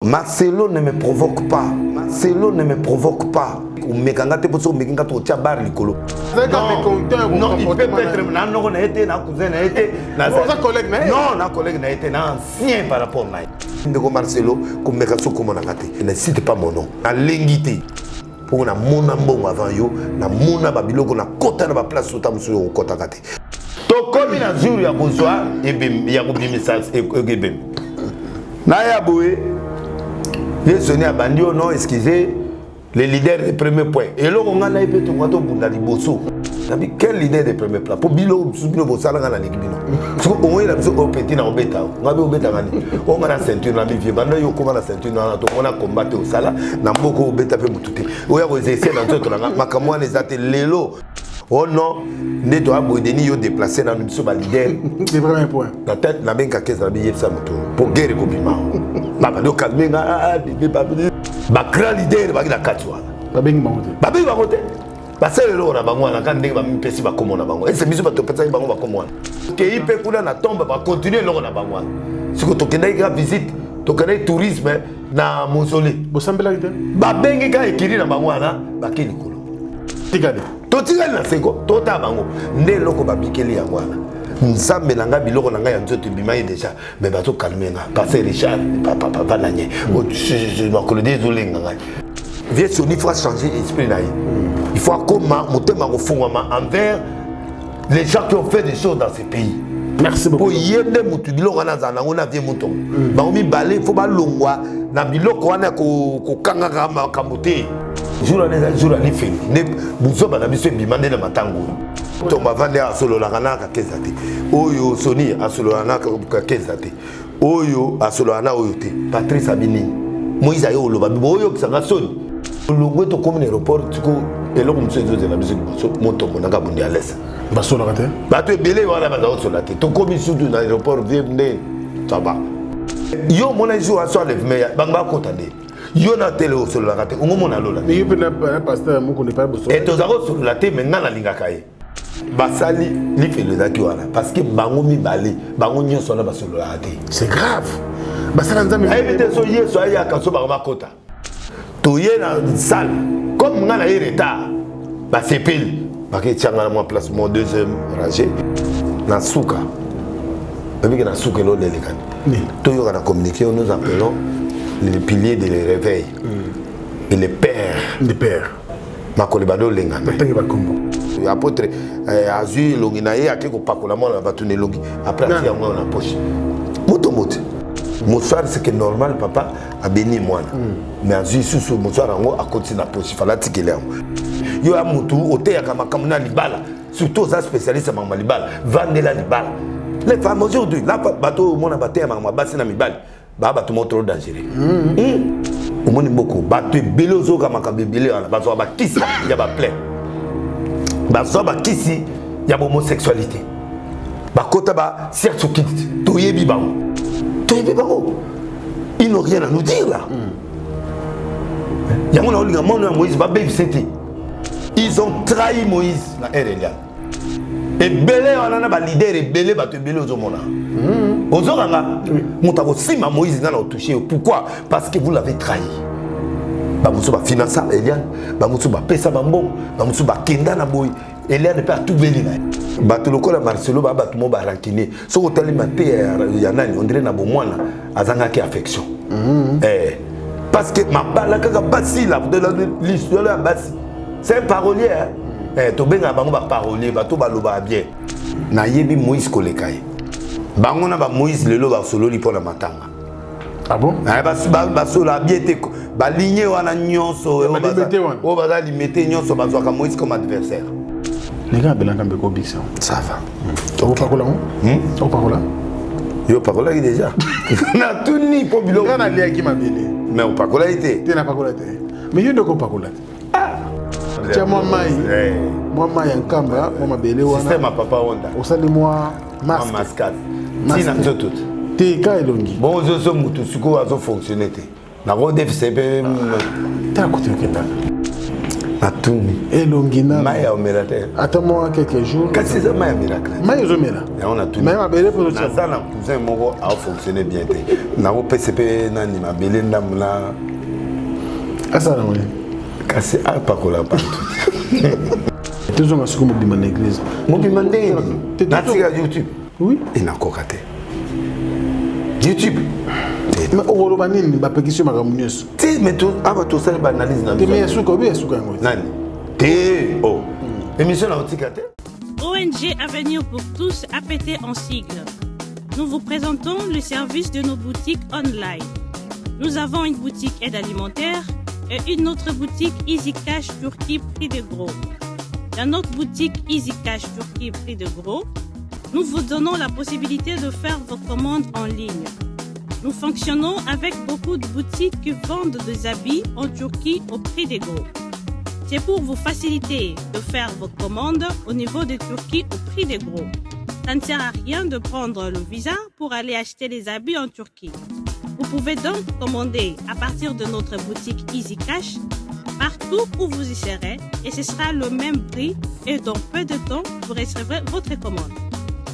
Marcelo ne me provoque pas. Marcelo ne me provoque pas. Non, il peut être non, collègue n'a été ancien par rapport à Marcelo, ne cite pas mon nom. À l'ingité. Pour na mona mbongo avant yo, na mona babiloko na kota na ba place sota musu yo kota kate. To komi na jour ya bonsoir et ya ko bimisa ebem. Na ya boé. J'ai sonné à Bandio, non, excusez, les leaders des premiers points. Et là, on a un peu de temps pour aller bosso. Quel leader des premiers plans? Pour Bilo, Bilo, Bossa, on a l'équipe. Parce qu'on a besoin de petit dans le bêta. On a besoin de on a la ceinture, on a mis Bando, on a la ceinture, on a combattu au Sala, on a beaucoup de bêta pour tout. On a essayé dans notre langue, Makamouan les a lélo. Oh non, ne doit pas être déplacé dans le leader. Les premiers points. La tête, la main, la caisse, la billet, ça pour guérir le compliment. Baba do kalmenga ba grand leader ba la katwa babeng bangote ba sele lo na bango na kande ba mpesi ba komona bango et c'est biso ba to pesa bango ba komona ke ipe kula na tombe ba continuer lo na bango siko to kenda ika visite to kenda tourisme na mausolée bo sambela ite ba bengi ka ekiri na bango na ba kili kulo tigade to tigade na seko to ta bango nde loko ba bikeli yango wana nzambe nanga biloko nanga ya nzoto bimayi déjà mais bato calmenga passer Richard papa nanye je makolo désolé nanga vieux soni faut changer esprit naï il faut comment motema refongama envers les gens qui ont fait des choses dans ces pays. Merci beaucoup. Pour yende mutu biloko na zana ngona vie muto ba omi balé faut ba longwa na biloko wana ko kangaka makambote jour ani fait ne buzo ba na biso bimande na matango Tomba vande a solo la kanaka kezate. Oyo Sony a solo la kanaka kezate. Oyo a solo la oyote. Patrice Abini. Moïse ayo lo babi oyo kisanga Sony. Longwe to comme aéroport tuko eloko msezo de la musique moto monanga bundi à l'aise. Basola kate. Bato belé wala bazo sola te. To comme sudu na aéroport vienne ça va. Yo mona jour à soir lève mais banga kotande. Yo na télé au solo la kate. Ngo mona lola. Mais yo pe na pasteur moko ne pas bosso. Et to zaro solo la te mais ngana linga kaye. Basali li felezaki wana parce que bango mibale bango nyonso na basolo la te c'est grave basala nzambe ayebite so yeso aya kaso ba makota to ye na salle comme ngana ye retard ba sepeli ba ke tianga na moi place mon deuxième rangée na suka avec na suka lo lelekani to yo kana communiquer nous appelons les piliers de réveil et les pères makole bado lengana tangi ba kombo apôtre azui longi na ye akeko pakola mona batune longi après asi yango na poche moto mosoir c'est que normal papa a béni moi mais azui susu mosoir yango a continue na poche fala tikele yango yo a mutu oteya kama kamuna libala surtout za spécialiste mama libala vandela libala les femmes aujourd'hui là bato mona bateya mama basi na mibali ba bato mo trop dangereux omoni mboko bato ebele ozoka makabebele wana bazo ba kisi ya ba plein bazo ba kisi ya homosexualité bakota ba sexualité toyebi bango ils n'ont rien à nous dire là yango na olinga mono ya Moïse ba baby senti ils ont trahi Moïse na Erelia ebele wana na ba leader ebele bato ebele ozomona ozokanga moto akosima Moïse na touché pourquoi parce que vous l'avez trahi bamusu ba finança Eliane bamusu ba pesa bambon bamusu ba kenda na boy Eliane peut tout belinga bato lokola Marcelo ba bato mo ba rankiner so hôtel maté ya nani on dirait na bomwana azanga ki affection parce que mabala kaka basi la de l'histoire la basi c'est un parolier to benga bango ba parolier bato ba loba bien na yebi Moïse kolekaye bango na ba Moïse lelo ba solo li pona matanga. Ah bon? Ba solo bien te ba ligné wana nyonso o ba za limité nyonso ba zwa ka Moïse comme adversaire. Les gars belanga mbeko biksa. Ça va. Donc parola on parola. Yo parola déjà. Na tout ni po bilo. Kana lia ki mabele. Mais on parola été. Tu na parola te. Mais yo ndoko parola. Ah. Tia moi mai en kamba, moi mabele wana. Système à papa Honda. Osali moi mascade. Tina nzoto. Te ka elongi. Bon zo mutu suko azo fonctionner te. Na ro déficit pe ta côté kenda. Atuni. Elongina. Maya omelate. Attends-moi quelques jours. Qu'est-ce que c'est Maya miracle? Maya zomela. Et on a tout. Maya mabele pour le ça. Ça, la cousin Mogo a fonctionné bien. Na o PCP na ni mabele ndamula. Asa na moni. Kasi a pas kola partout. Tous on a suko mobima na église. Mobima ndé. Na tika YouTube. Oui. Et na kokate. YouTube. Mais au Robanine, ba pétition ma ramunus. Tu mais tout avant tout ça ba analyse na. Mais suko bi suko ngo. Nani? Té oh. Émission na otikate. ONG Avenir pour tous APT en sigle. Nous vous présentons le service de nos boutiques online. Nous avons une boutique aide alimentaire et une autre boutique Easy Cash Turquie prix de gros. Dans notre boutique Easy Cash Turquie prix de gros, nous vous donnons la possibilité de faire vos commandes en ligne. Nous fonctionnons avec beaucoup de boutiques qui vendent des habits en Turquie au prix des gros. C'est pour vous faciliter de faire vos commandes au niveau de Turquie au prix des gros. Ça ne sert à rien de prendre le visa pour aller acheter les habits en Turquie. Vous pouvez donc commander à partir de notre boutique Easy Cash partout où vous y serez et ce sera le même prix et dans peu de temps, vous recevrez votre commande.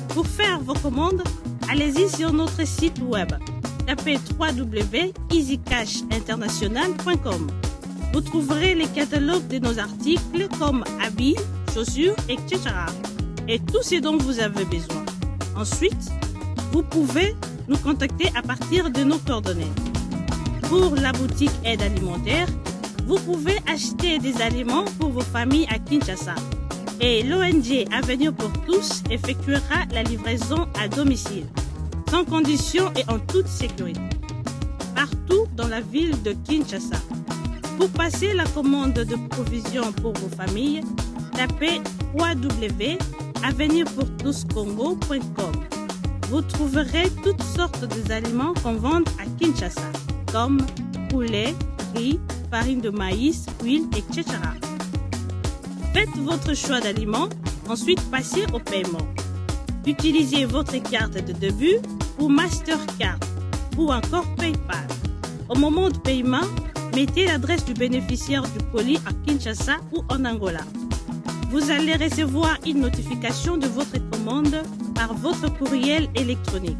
Pour faire vos commandes, allez-y sur notre site web. Tapez www.easycashinternational.com. Vous trouverez les catalogues de nos articles comme habits, chaussures, etc. Et tout ce dont vous avez besoin. Ensuite, vous pouvez nous contacter à partir de nos coordonnées. Pour la boutique aide alimentaire, vous pouvez acheter des aliments pour vos familles à Kinshasa. Et l'ONG Avenir pour tous effectuera la livraison à domicile, sans condition et en toute sécurité, partout dans la ville de Kinshasa. Pour passer la commande de provisions pour vos familles, tapez www.avenirpourtouscongo.com. Vous trouverez toutes sortes d'aliments qu'on vend à Kinshasa, comme poulet, riz, farine de maïs, huile, etc. Faites votre choix d'aliments, ensuite passez au paiement. Utilisez votre carte de début ou Mastercard ou encore PayPal. Au moment de paiement, mettez l'adresse du bénéficiaire du colis à Kinshasa ou en Angola. Vous allez recevoir une notification de votre commande par votre courriel électronique.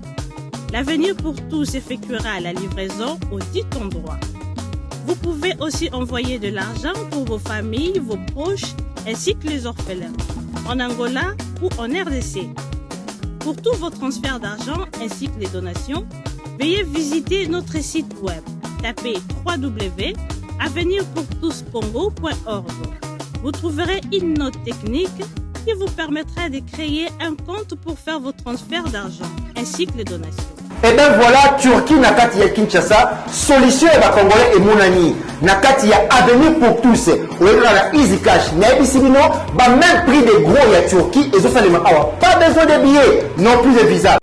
L'Avenir pour tous effectuera la livraison au dit endroit. Vous pouvez aussi envoyer de l'argent pour vos familles, vos proches, ainsi que les orphelins, en Angola ou en RDC. Pour tous vos transferts d'argent ainsi que les donations, veuillez visiter notre site web. Tapez www.avenirpourtouscongo.org. Vous trouverez une note technique qui vous permettra de créer un compte pour faire vos transferts d'argent ainsi que les donations. Et bien voilà, Turquie nakati ya Kinshasa, solution et Congolais et Monani. Nakati ya Avenir pour tous. Ou la Easy Cash. Naibisibino, même prix des gros ya Turquie et ça les awa. Pas besoin de billets, non plus de visa.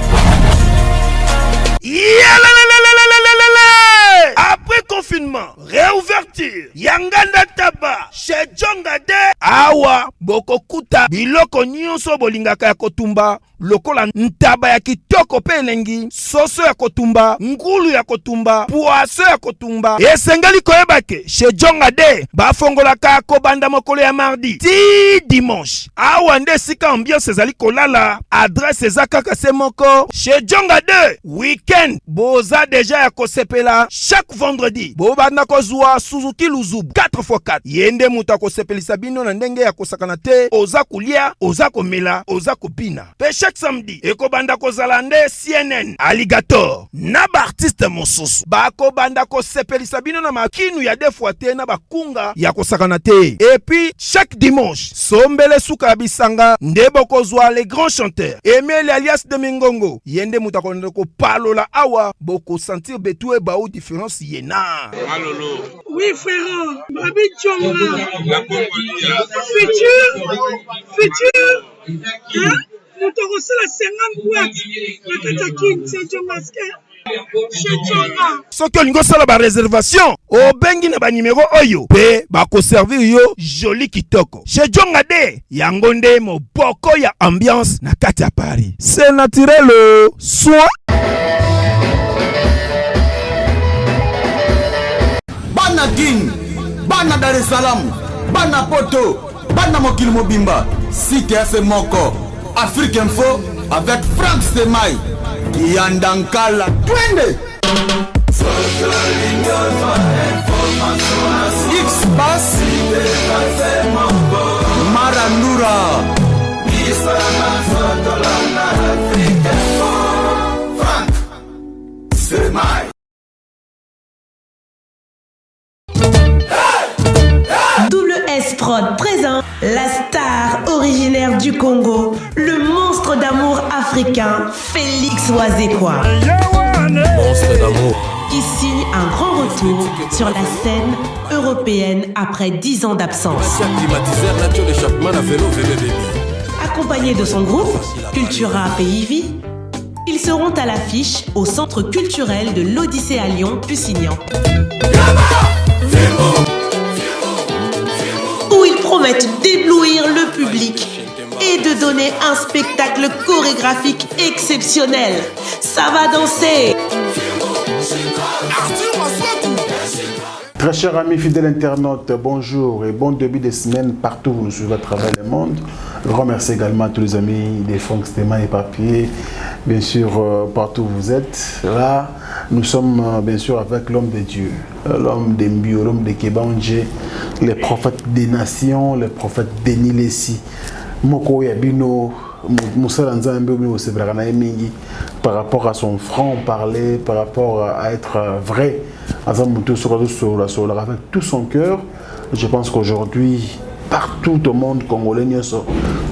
Après confinement, réouverture, Yanganda Taba, chez Djongade, Awa, Bokokuta, Biloko Nyonso Bolingaka ya Kotumba, lokola ntaba ya kitoko pe elengi, soso ya kotumba, ngulu ya kotumba, poaso ya kotumba. Esengeli koyebake, chez Djongade, bafongolaka kobanda mokolo ya mardi, ti dimanche. Awa nde sika ambiance ezali kolala, adresse ezakaka se moko, chez Djongade, weekend, boza deja ya kosepela, chaque vendredi, bobanda kozwa Suzuki Luzubu, 4x4. Yende muta kosepelisa bino na ndenge ya kosakana te, oza kulia, oza komela, oza kopina. Pe chaque samedi, ekobanda kozala nde CNN, Alligator, na ba artiste mosusu. Bako banda kosepelisa bino na makinu ya defwa te na bakunga ya kosakana te. Et puis, chaque dimanche, sombele suka bisanga, nde bokozwa les grands chanteurs. Emile alias de Mingongo, yende muta konde ko palola awa, boko sentir betue ba ou différence yena. Malolo. Oui frère, Babi Tchonga. Futur. Hein? Nous te reçons la 50 boîtes. La Katakin, c'est Tchongaske. Soki olingo sala ba réservation, obengi na ba numéro oyo, pe ba ko servir yo joli kitoko. Chez Djongade, yango nde moboko ya ambiance na kati ya Paris. C'est naturel, soin. Bana Guinée, Bana Dar es Salaam, bana poto, bana mokili mobimba, site ya moko, Afrique Info avec Franck Stemai, Yandankala, twende. X-Bass, Marandura, Franck Stemai. Double S Prod présente la star originaire du Congo, le monstre d'amour africain, Félix Wazekwa. Monstre d'amour. Qui signe un grand retour sur la scène européenne après 10 ans d'absence. Accompagné de son groupe, Cultura Pays Vie, ils seront à l'affiche au Centre culturel de l'Odyssée à Lyon, Pusignan. Où ils promettent d'éblouir le public et de donner un spectacle chorégraphique exceptionnel. Ça va danser. Très chers amis fidèles internautes, bonjour et bon début de semaine partout où vous nous suivez à travers le monde. Grand merci également à tous les amis des Franck Stemai éparpillés, bien sûr partout où vous êtes. Là, nous sommes bien sûr avec l'homme de Dieu, l'homme de Mbio, l'homme de Kebanje, les prophètes des nations, les prophètes Denis Lessi, Moko Yabino, Moussa Nzambe, par rapport à son franc-parler, par rapport à être vrai, avec tout son cœur. Je pense qu'aujourd'hui, partout au monde congolais,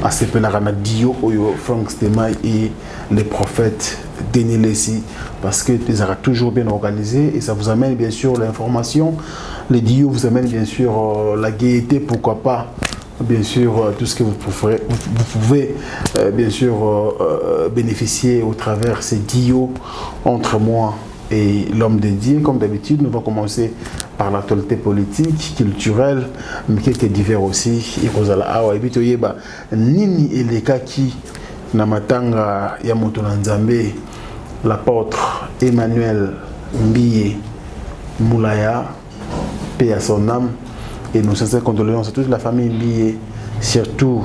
à ce Dio, Franck Stemai et les prophètes Denis Lessi, parce que ils seront toujours bien organisés et ça vous amène bien sûr l'information. Les Dio vous amène bien sûr la gaieté, pourquoi pas. Bien sûr, tout ce que vous pouvez bien sûr bénéficier au travers ces dios entre moi et l'homme de Dieu. Comme d'habitude, nous allons commencer par l'actualité politique, culturelle, mais quelques divers aussi. Nini Elekaki Namatanga Yamoto Nzambe, l'apôtre Emmanuel Mbiye Moulaya, paix à son âme. Et nos sincères condoléances à toute la famille Mbiye, surtout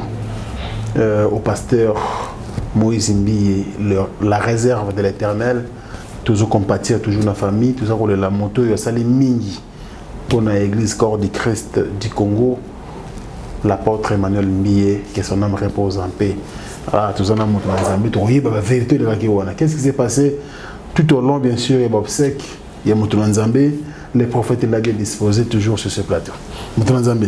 au pasteur Moïse Mbiye, la réserve de l'Éternel, toujours compatir, toujours la famille, tout ça pour la moto, il y a Sali Mingi pour l'église corps du Christ du Congo, l'apôtre Emmanuel Mbiye, que son âme repose en paix. Ah, tout ça, la vérité de la Kiwana. Qu'est-ce qui s'est passé tout au long, bien sûr, il y a Bobsek, il y a Moutounanzambe. Les prophètes l'ont bien disposé toujours sur ce plateau. Moutounanzambe.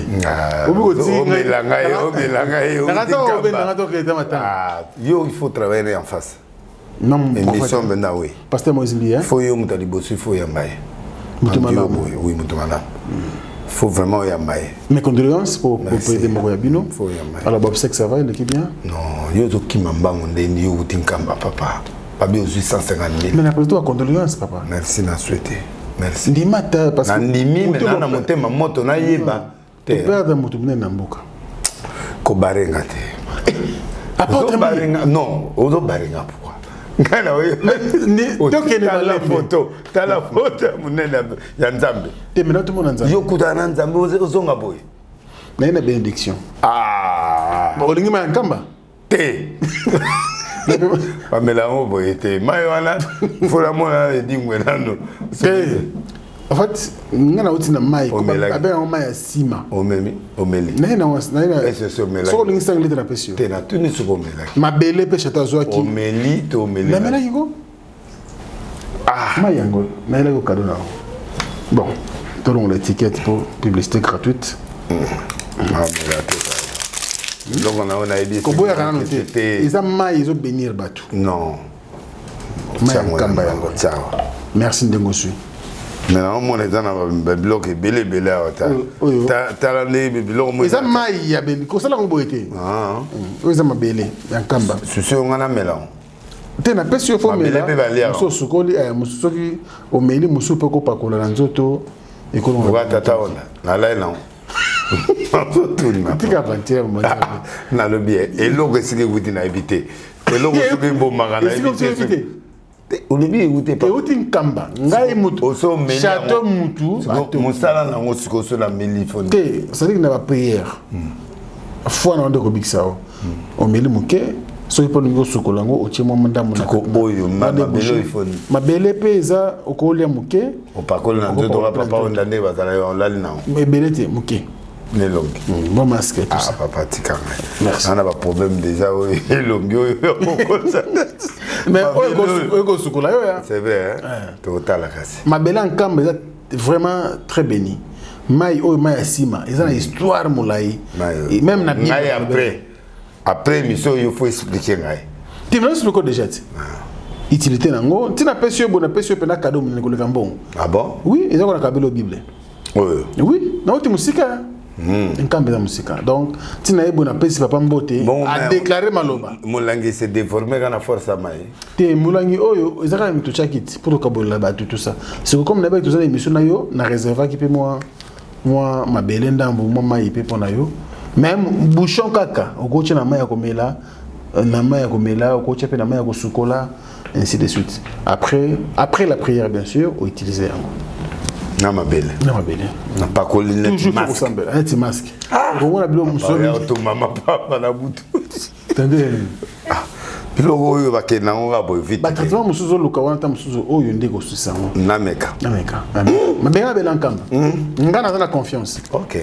Il faut travailler en face. Non, émission maintenant, oui. Pasteur Moïse Mbiye. Il faut y aller il faut y aller. Oui, Moutoumana. Il faut vraiment y aller. Mes condoléances pour Président Mokoyabino. Il faut y aller. Alors Bobsek, ça va, il est bien? Non, il y a qui m'a bandé, il y a qui m'a papa. Pas bien 850 000. Mais après tout, condoléances, papa. Merci, n'a souhaité. Merci. Ndimata parce que Ndimi mais na monter ma moto na yeba. Te perdre moto na mboka. Ko barenga te. Apôtre barenga non, ozo barenga pourquoi? Ngana we. Donc il la photo, ta la photo munena ya Nzambe. Te mena tout mon Nzambe. Yo kutana Nzambe ozonga boy. Na une bénédiction. Ah. Olingi ma nkamba. Te. Pamela boy te. Mayoana faut la mona dingwe nando. En fait, ngana utina mai ko abe on mai sima. Omeli. Na so lingi sang litra pesio. Te na tuni so omela. Mabele pe chata zo ki. Omeli to omeli. Na mela yiko. Ah, mai yango. Na ile ko cadeau na. Bon, donnons l'étiquette pour publicité gratuite. Ah, donc on a dit que ils ont mai ils ont bénir batu. Non. Ciao. Merci Ndengosu. Mais non, on est dans un bloc belé t'as les blocs ils ont mai il y a béni ko sala ko boité. Ah. Ils ont belé en kamba. Je suis on a mélange. Tena pesi yo fomela. Muso sukoli musoki omeli muso peko pakola na nzoto ekolo. Wa tata ona. Na la non. Tika pantia mo. Na le bien. Et l'eau que c'est que vous t'invité. Et l'eau que c'est que bon magana éviter. olobi écouté pas euti nkamba ngai mutu château mutu mosala nango sikoso na melifone te c'est-à-dire na ba prière fois na ndo ko bikisa o meli muke soki po ningo sukola ngo otie mwa ndamu na ko boyo mabele ifone mabele peza okolia muke opakola na ndoto ka papa ondande bazala yo lali na mabele te muke les longues bon masque tout ça papa tika on a pas problème déjà les longues mais ego sukola yo ya c'est vrai total la casse mabele nkamba vraiment très béni mai o mai asima ils ont une histoire molai et même na bien après mission il faut expliquer ngai tu veux expliquer déjà utilité nango tina pesi yo bona pesi yo pena cadeau mun ko le gambon ah bon oui ils ont la kabelo bible oui na uti musika nkamba za musika donc tina ebo na pesi papa mbote a déclarer maloba mulangi s'est déformé kana force mai te mulangi oyo ezaka mitu chakiti pour kabola ba tout ça c'est comme na ba tout ça émission na yo na réserva qui peut moi mabele ndambo moi mai pe pona yo même bouchon kaka okoche na mai ya komela okoche pe na mai ya kosukola ainsi de suite après la prière bien sûr on utiliser yango na mabele na pas colline masque un petit masque on a bilo musobi to mama papa na butu attendez biloko oyo bakenda ngo ka boy vite traitement musuzo luka wana ta musuzo oyo ndeko susango nameka mabenga belankamba ngana na confiance OK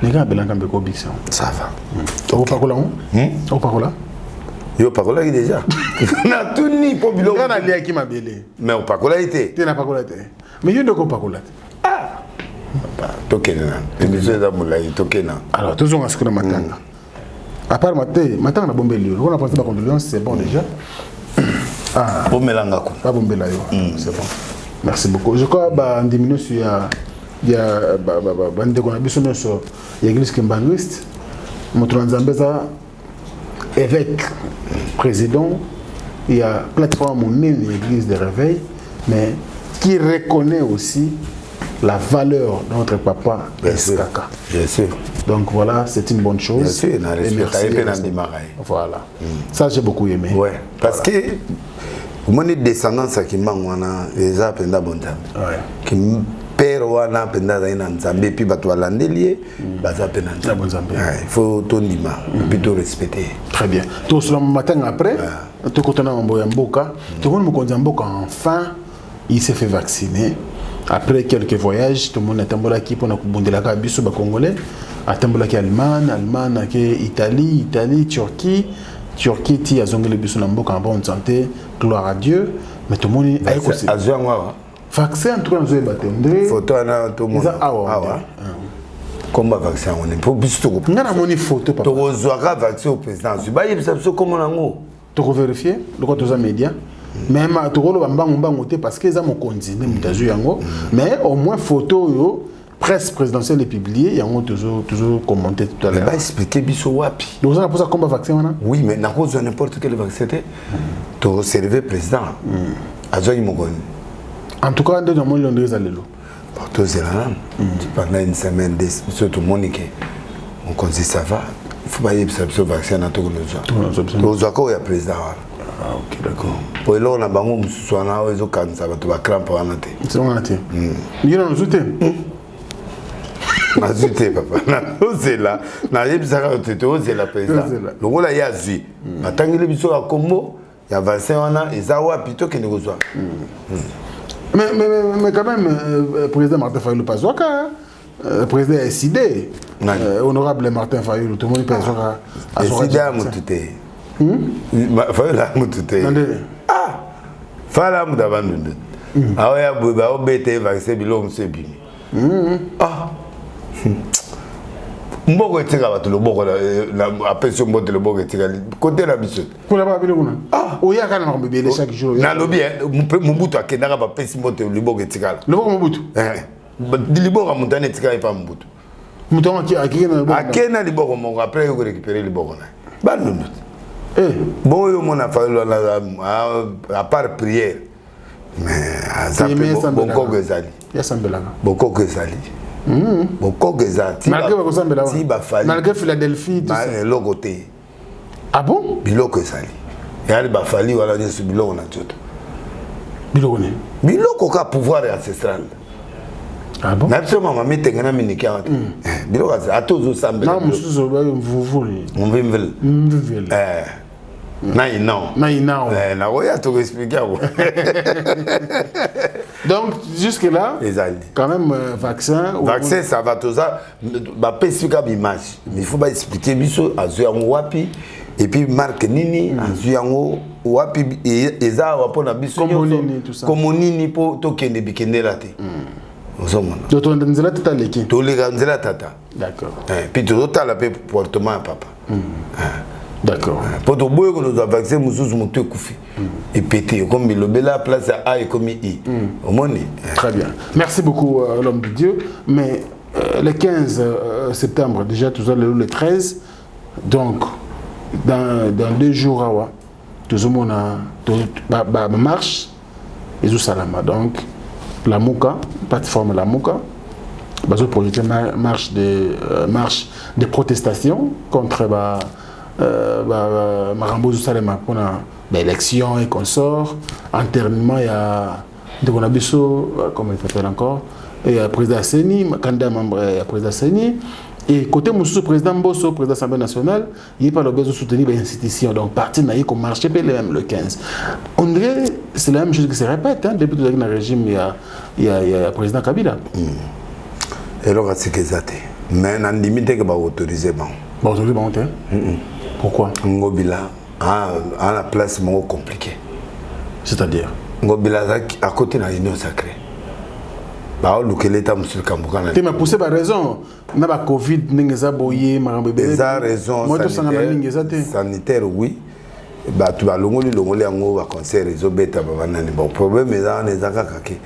les gars belankamba ko bixon ça va au pakola au pakola yo pakola déjà na tuni po biloko ngana lia ki mabele mais au pakola été te na pakola te mais yo ndeko pakola tokena émission za mulai tokena alors toujours à ce que na matanga à part matanga na bombeli on a pensé ba condoléances c'est bon déjà bomelanga ko pas bombela yo c'est bon merci beaucoup je crois ba diminuer sur ya ba ndeko na biso nyonso ya église kimbanguiste moto nzambeza évêque président il y a plateforme monnaie de l'église de réveil mais qui reconnaît aussi la valeur de notre papa Eskaka. Bien sûr. Donc voilà, c'est une bonne chose. Bien sûr, et merci. Voilà. Ça, j'ai beaucoup aimé. Ouais. Parce que mon descendance qui m'a les a penda bon temps. Ouais. Qui père wana penda na nzambe puis bato landelier baza penda nzambe. Il faut tondima, plutôt respecter. Très bien. Tout cela matin après, tout content en Mboka, tout le monde Mboka enfin il s'est fait vacciner. Après quelques voyages, tout le monde a tambola qui pour la Kabiso Congolais, a tambola qui Allemagne, Italie, Turquie, qui a zongé le biso Namboka en bonne santé, gloire à Dieu. Mais tout le monde a écouté. Vaccin, en tout cas, nous avons battu. Photo, tout le monde. Comment vaccin on est pour biso. On a mon photo. Tu reçois vaccin au président. Tu vas y savoir comment on a. Tu peux vérifier le côté des médias. Même à Toro Bambangote parce que ça m'a continué mais au moins photo yo presse présidentielle est publiée et on toujours commenté tout à l'heure. Bah expliquer biso wapi. Donc ça pour ça combat vaccin maintenant. Oui mais n'a pas n'importe quel vaccin tu servir président. Azoyi mongoni. En tout cas dans mon Londres alelo. Partout c'est là. Pendant une semaine surtout Monique. On conseille ça va. Il faut pas y avoir ce vaccin dans tout le monde. Aux accords il y a président. Ah ok d'accord. Pour le on a bango musuana wezo kanza batu ba crampe wana te. C'est wana te. Yina nzute. Nazute papa. Na ozela, na yebisaka otete ozela président. Longola ya zui. Matangile biso ya Kombo, ya vaccin wana ezawa plutôt que nekozwa. Mais quand même président Martin Fayulu Pazwaka, président SID. Honorable Martin Fayulu, tout le monde peut azwaka. SID a mutute. Fala mutute. Ah. Fala mudabandu. Aoya buba obete vaccin bilo msebi. Ah. Mboko etika batu loboko la apesio mbote loboko etika côté la biso. Pour la ba bilo kuna. Ah, oya kana na mbebele chaque jour. Na lobi Mobutu akendaka ba pesi mbote loboko etika. Loboko Mobutu. Liboko mutane etika epa Mobutu. Mutonga ki akena loboko. Akena liboko mongo après yo récupérer liboko na. Bandu. Bon, yo mon affaire à part prière. Mais beaucoup que zali. Ya sambelanga. Beaucoup que zali. Beaucoup que zali. Malgré ko sambelanga. Si ba fali. Malgré Philadelphie tout ça. Logoté. Ah bon? Biloko zali. Ya ba fali wala ni biloko na toto. biloko ka pouvoir ancestral. Ah bon? Absolument, ma mère t'engana miniki. Biloko à tous ensemble. Non, monsieur vous voulez. On vivre. Non. Na oya to expliquer. Donc jusque là, quand même vaccin. Vaccin ça va tout ça. Ba pesika image. Mais il faut pas expliquer biso azuango wapi et puis marque nini azuango wapi eza wapona biso comme nini po to kende bikende la te. Donc on nzela tata leki. To le nzela tata. D'accord. Puis to tala pe portement papa. D'accord. Pour tout boy que nous avons vacciné, nous sommes tous couffés et pété comme le bela place à A et comme I. Au moins. Très bien. Merci beaucoup l'homme de Dieu. Mais le 15 septembre, déjà tout à l'heure le 13, donc dans 2 jours, tout le monde a marche et tout salama. Donc la Mouka, plateforme la Mouka, va projeter marche de protestation contre Marambo Salema pour l'élection et consort, enterrement, il y a comment il s'appelle encore, il y a le président Seni, candidat membre, il y a le président Seni, et côté Moussou, président Bosso, président de l'Assemblée nationale, il n'y a pas le besoin de soutenir les institutions, donc parti n'a comme marché même le 15. On dirait c'est la même chose qui se répète, hein, depuis le régime, il y a le président Kabila. Et là, c'est que ça. Mais on a limité que va autoriser. Bon, autoriser, bon, pourquoi? Ngobila a la place compliquée. C'est-à-dire Ngobila à côté de la Union sacrée. Bah, l'État monsieur Kambuka. Tu m'as poussé par raison. On a Covid, n'engeza boyé, des raisons sanitaires, oui. Bah, tu vas l'ongoli ango va conseil réseau bêta babanani. Bon, problème est là, on est à kake.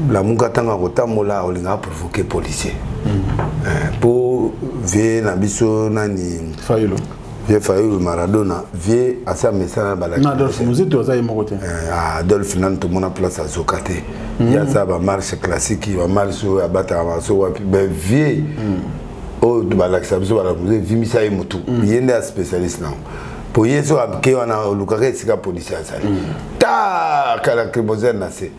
La Mukatanga Rotamola, on a provoqué policier. Pour vie Nabiso Nani Fayulu. Vie Fayulu Maradona, vie à sa message à Balaki. Adolphe, nous étions à Imogote. Adolphe, nous avons place à Zokate. Il y a ça, marche classique, il va marcher à Batamaso, mais vie. Oh, de Balaksabiso, vie Missa Imotu. Il y a un spécialiste. Pour y aller, on a le carré de la police. Ta caractérisation nassé.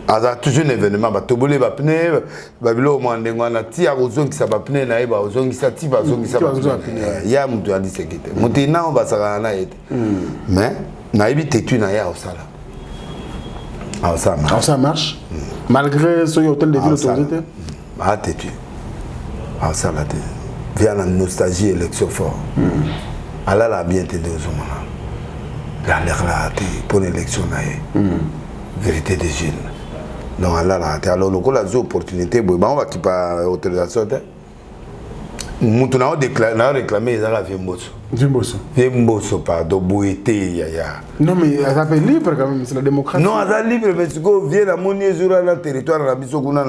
À toujours un événement, bah tobolé bah pneu, bah bilo au moins on a tia aux zones qui ça va pneu naïba aux zones qui ça tire aux zones qui ça va pneu. Il y a mutu andi sécurité. Mutu na on va ça na été. Mais naïbi têtu na ya au sala. Ah ça marche. Ah ça marche. Malgré ce hôtel de ville autorité. Ah têtu. Ah ça là. Via la nostalgie élection fort. Allah l'a bien entendu aux hommes. La l'air pour l'élection, vérité des jeunes. Donc Allah l'a été. Alors, le coup, la opportunité, on va qui pas autorisation. Nous avons réclamé les Arabes Viemboso, pardon, Bouété, Yaya. Non, mais elle s'appelle libre quand même, c'est la démocratie. Non, elle est libre, mais si vous venez à mon sur le territoire, la mission qu'on a,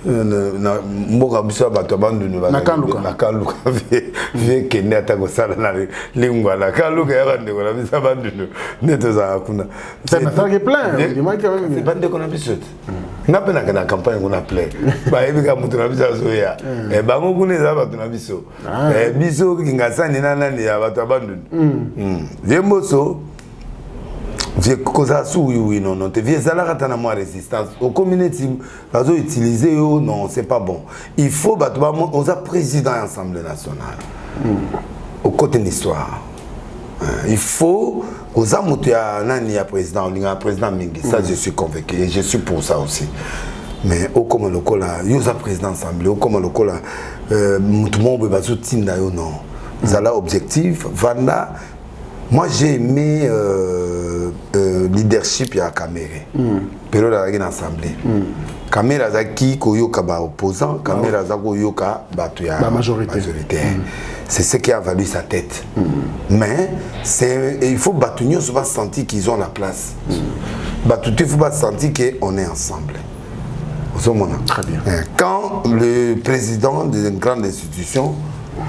mboka biso bato bandu nakaluka vie kende atako sala na lingwa la kaluka ya ndeko na biso bandu neto za kuna ça m'a fait plein il m'a quand même bande ko na biso na pena kana campagne ko na plein ba ebika mutu na biso zoya e bango kuna za bato na biso biso kingasani na nani ya bato bandu Viemboso vie causa oui non non te vie ça là quand moi résistance au communauté ils ont utilisé non c'est pas bon il faut battre on a président de l'Assemblée nationale au côté de l'histoire il faut aux amours nani a président Mingi ça je suis convaincu et je suis pour ça aussi mais au comme le cola il a président assemblée au comme le cola tout le monde va soutenir non ça là objectif Vanda. Moi j'ai aimé leadership à Kaméré. Période à l'Assemblée. Kaméré a qui koyoka ba opposant, Kaméré a koyoka ba majorité. C'est ce qui a valu sa tête. Mais il faut Batunio se sentir qu'ils ont la place. Batuti il faut pas sentir qu'on est ensemble. Très bien. Quand le président d'une grande institution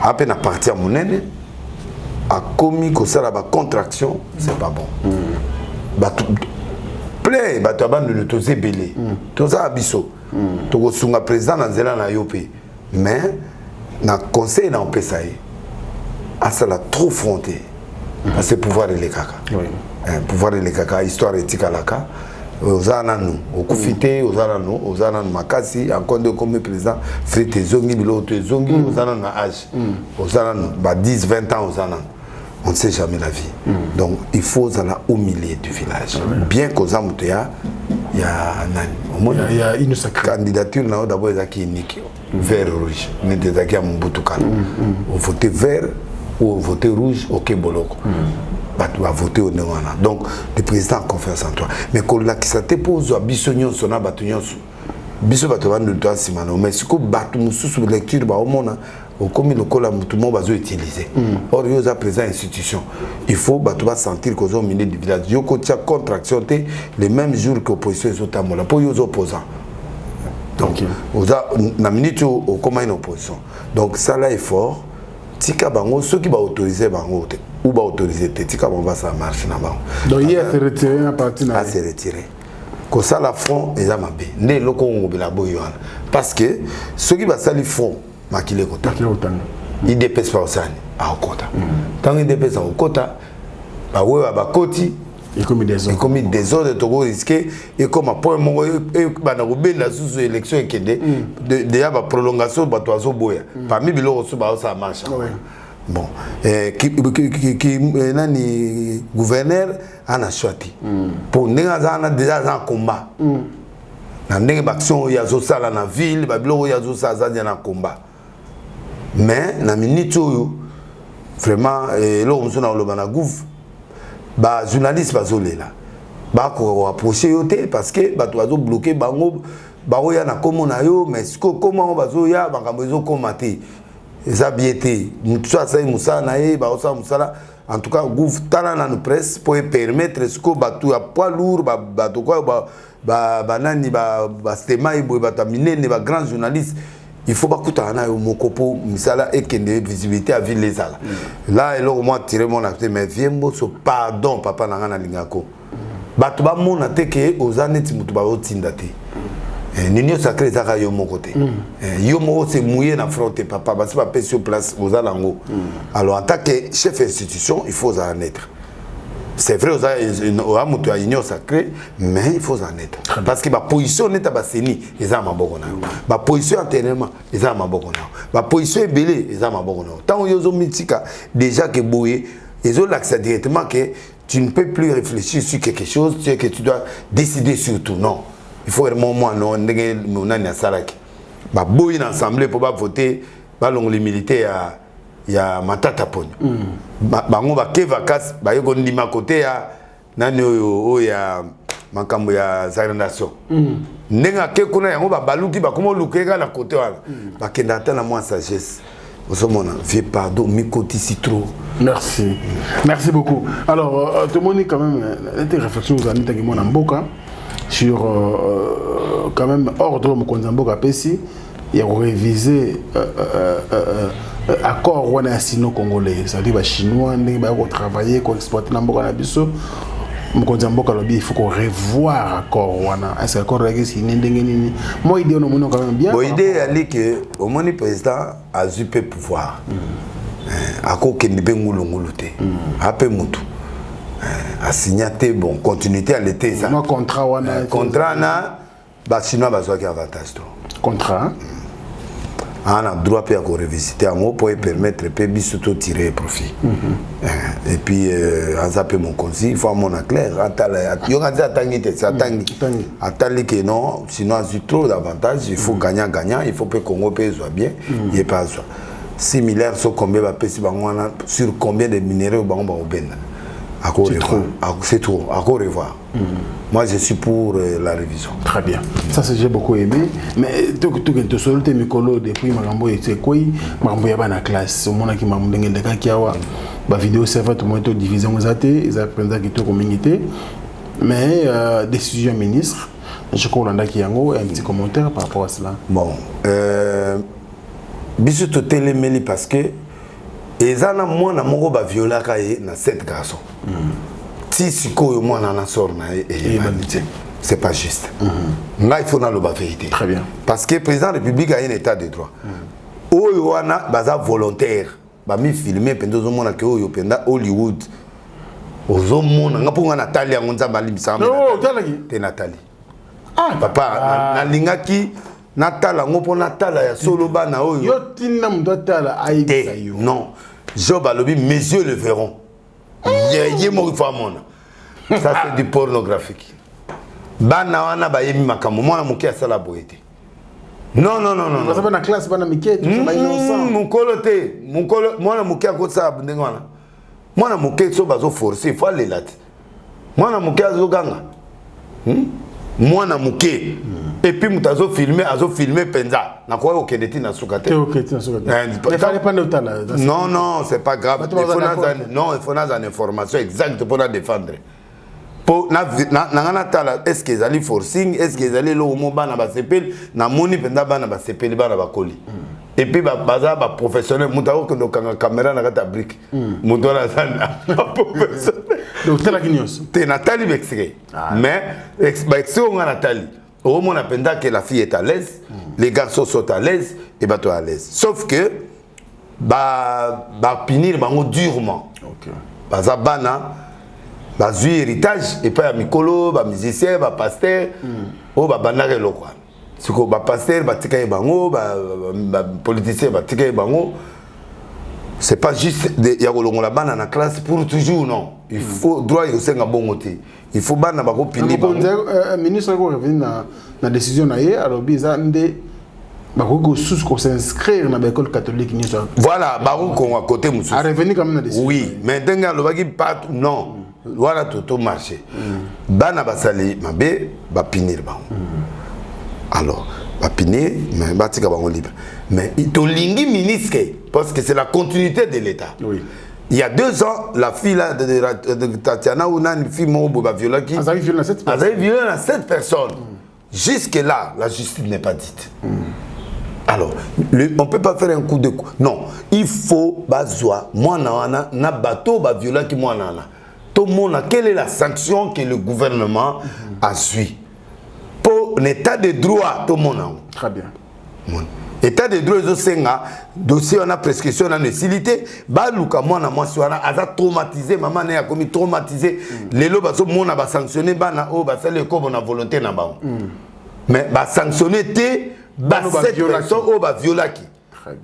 à peine appartient à mon aîné, a commis que ça la contraction, c'est pas bon. Play, tu as de te belé. Tu as abisso. Tu as un président dans la Yopé. Mais, dans le conseil, dans le PSAE, ça l'a trop fronté. parce que pouvoir et les caca. Pouvoir et les caca, histoire et tikalaka. Ozana nous, au Koufité, Ozana nous, Makasi, encore de comme président, Frite Zongi, Bilote Zongi, Ozana na âge. Ozana nous, 10, 20 ans, Ozana. On ne sait jamais la vie. Donc il faut aller au milieu du village. Bien qu'aux Amoutéa, il y a une candidature d'abord qui est unique, vert rouge. On est des à Mbutukana. On vote vert ou on vote rouge au Keboloko. Tu vas voter au Néwana. Donc le président a confiance en toi. Mais quand la qui s'est posée à Bissonnion, son abattoir, Bissot va nous donner si maintenant. Mais ce que Batou sous lecture, au monde. Au commis local, tout le monde va utiliser. Or, il y a présent institution. Il faut sentir qu'aux au milieu du village, il y a contraction les mêmes jours que l'opposition est au Tamola pour les opposants. Donc, la minute au commun une opposition. Donc, ça là est fort. Tika bango, ceux qui vont autoriser bango ou va autoriser, tika bango va ça marche na bango. Donc, il y a se retirer à partir de se retirer. Quand ça la front, ils ont mabé. Né loko on la boyoana. Parce que ceux qui vont ça les front. Makile kota. Il dépêche pas au sani à Okota. Tant il dépêche à Okota, bah ouais bah koti. Il commet des ordres de Togo risqué et comme après mon et bah na roubé la sous élection qui déjà bah prolongation bah toiseau boya. Parmi bilo reçu bah ça marche. Bon qui nani gouverneur ana choisi pour n'engagana déjà en combat. Na ndenge action ya zo sala na ville ba bilo ya zo sala za na combat. Mais na minute vraiment là on se na le banagouf ba journaliste bazolela ba ko approcher yote parce que ba toazo bloquer bango ba oya na komo na yo mais comment bazoya bangambo ezo komate eza biété mutu ça musa na ye ba osa musala en tout cas gouf tala na nous presse pour permettre ce que ba tout ya poids lourd ba to quoi ba nani ba stema ibo ba tamine ne ba grand journaliste. Il faut pas que tu aies mokopo misala et que de visibilité à ville les ala. Là, il a au moins tiré mon acte, mais viens moi pardon papa nangana lingako. Batu ba mon ate que aux années timutu ba otindate. N'union sacrée zaka yo mon côté. Yo mo c'est mouillé na fronte papa parce que pas sur place aux alango. Alors en tant que chef institution, il faut en être. C'est vrai, aux amutu à union sacrée, mais il faut en être. Parce que ma position n'est pas sénie, ils ont ma bonne. Ma position antérieurement, ils ont ma bonne. Ma position est belée, ils ont ma bonne. Tant que ils ont mitika déjà que bouillé, ils ont l'accès directement que tu ne peux plus réfléchir sur quelque chose, tu sais que tu dois décider sur tout. Non, il faut vraiment moi non, on a salaki. Ma bouillé l'assemblée pour pas voter, pas les militaires. Il y a matata poni. Bango ba ke vacances ba yoko ndima côté ya nani o ya makambo ya zagrandation. Nenga ke kuna yango ba baluki ba komo lukeka na côté wana. Ba kenda ta na moi sagesse. Osomona vie pardon mi côté citro. Merci. Merci beaucoup. Alors tout le monde quand même des réflexions aux amis qui mon mboka sur quand même ordre mo konzamboka pesi et réviser accord wana sino congolais ça dit ba chinois ndenge ba ko travailler ko exploiter na mboka na biso mkonza mboka lobi il faut qu'on revoir accord wana est-ce accord là si ndenge nini moi idée on monno quand même bien bon idée ali que au moni président a usurpé pouvoir ako kendi bengulungulu te ape mutu a signaté bon continuité à l'été ça no contrat wana contrat na ba chinois ba zoaki avantage to contrat on a droit à revisiter en haut pour permettre de surtout tirer profit. Et puis, en zappé mon conseil, il faut mon clair. Il y a que non, sinon il y a trop d'avantages. Il faut gagnant, il faut que le Congo soit bien. Il n'y a pas ça. 6 milliards sur combien sur combien de minéraux c'est trop. C'est trop. À revoir. Moi, je suis pour la révision. Très bien. Ça, j'ai beaucoup aimé. Mais tout que tu as Mikolo depuis Marambo et Tsekoi, Marambo yaba na classe. Au moment qui m'a demandé de Kakiawa, ma vidéo servait tout le monde division aux athées, ils apprennent qui tout communauté. Mais décision ministre, je crois qu'il y a un petit commentaire par rapport à cela. Bon, bisous tout téléméli parce que ezana mwana moko ba viola kaye na 7 garçons. Si sikoyo mwana na sort na c'est pas juste. Là il faut na le ba vérité. Très bien. Parce que le président de la République a un état de droit. Oyo wana baza volontaire, ba mi filmer pendo zo mona ke oyo penda Hollywood ozomona nga mpo nga Nathalie yango nzambe alimbisanga te Nathalie papa nalingaki natala ngo mpo natala ya solo bana oyo yo tinna mundo atala aibisa yo non Job alobi mes yeux le verront yé mo fa mona ça c'est du pornographique bana wana bayemi makambo mwana moke asala boyete non ça va na classe bana mike tout ça innocent mon coloté mwana moke akotsa ndenge wana mwana moke so bazo forcer faut aller là mwana moke azoganga mwana moke et puis mutazo filmer penza na quoi okendeti na sukate il fallait pas noter là non c'est pas grave il faut une information exacte pour la défendre pour na tala est-ce qu'ils allaient forcing est-ce qu'ils allaient lo mo bana ba sepel na moni penza bana ba sepel bana ba koli et puis baza ba professionnel mutako ko kanga caméra na kata brique muto na sana professionnel donc tala kinyos te Nathalie Bexé mais Bexé on a Nathalie au moins on a que la fille est à l'aise les garçons sont à l'aise et bateau à l'aise sauf que ba punir bango durement OK baza bana bazui héritage et pas mikolo ba musicien ba pasteur o ba banare lokwa siko ba pasteur ba tika bango ba politicien ba tika bango c'est pas juste ya kolongo la bana na classe pour toujours non il faut droit yo senga bongote il faut bana ba ko pini ba ministre ko revenir na décision na ye alors biza nde ba ko sous ko s'inscrire na l'école catholique ni ça voilà ba ko à côté musu à revenir comme na décision oui mais denga lo ba ki pas non voilà tout marché bana basali mabe ba pinir ba alors ba pinir mais ba tika bango libre mais to lingi ministre parce que c'est la continuité de l'État. Oui. Il y a 2 ans, la fille là, de Tatiana, ou une fille qui a violé qui a violé 7 personnes. Jusque-là, la justice n'est pas dite. Alors, on ne peut pas faire un coup de coup. Non, il faut bazoa. Moi, na bateau, ba violé qui moi nana. Tout le monde, quelle est la sanction que le gouvernement a suivi pour l'état de droit, tout le monde. Très bien. État de droit senga dossier on a prescription on a nécessité ba luka mwana mwasi wana aza traumatisé maman ne a commis traumatisé lelo bazo mona ba sanctionner bana o ba sale ko bona volonté na ba mais ba sanctionner té ba cette personne o ba violaki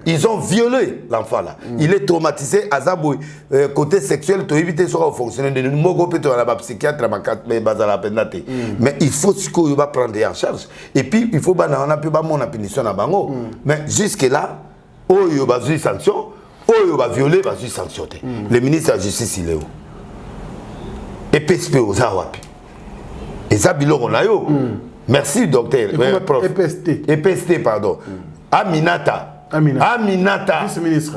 ils ont violé l'enfant là il est traumatisé azabo côté sexuel to éviter so fonctionner de moko peut on a ba psychiatre ba bazala pendate mais il faut que il va prendre en charge et puis il faut bana on a pu ba mon punition na bango mais jusque là oyo ba ju sanction oyo ba violer ba ju sanctionner le ministre de la justice il est où et PSP aux awapi et ça biloko na yo merci docteur prof EPST pardon Aminata,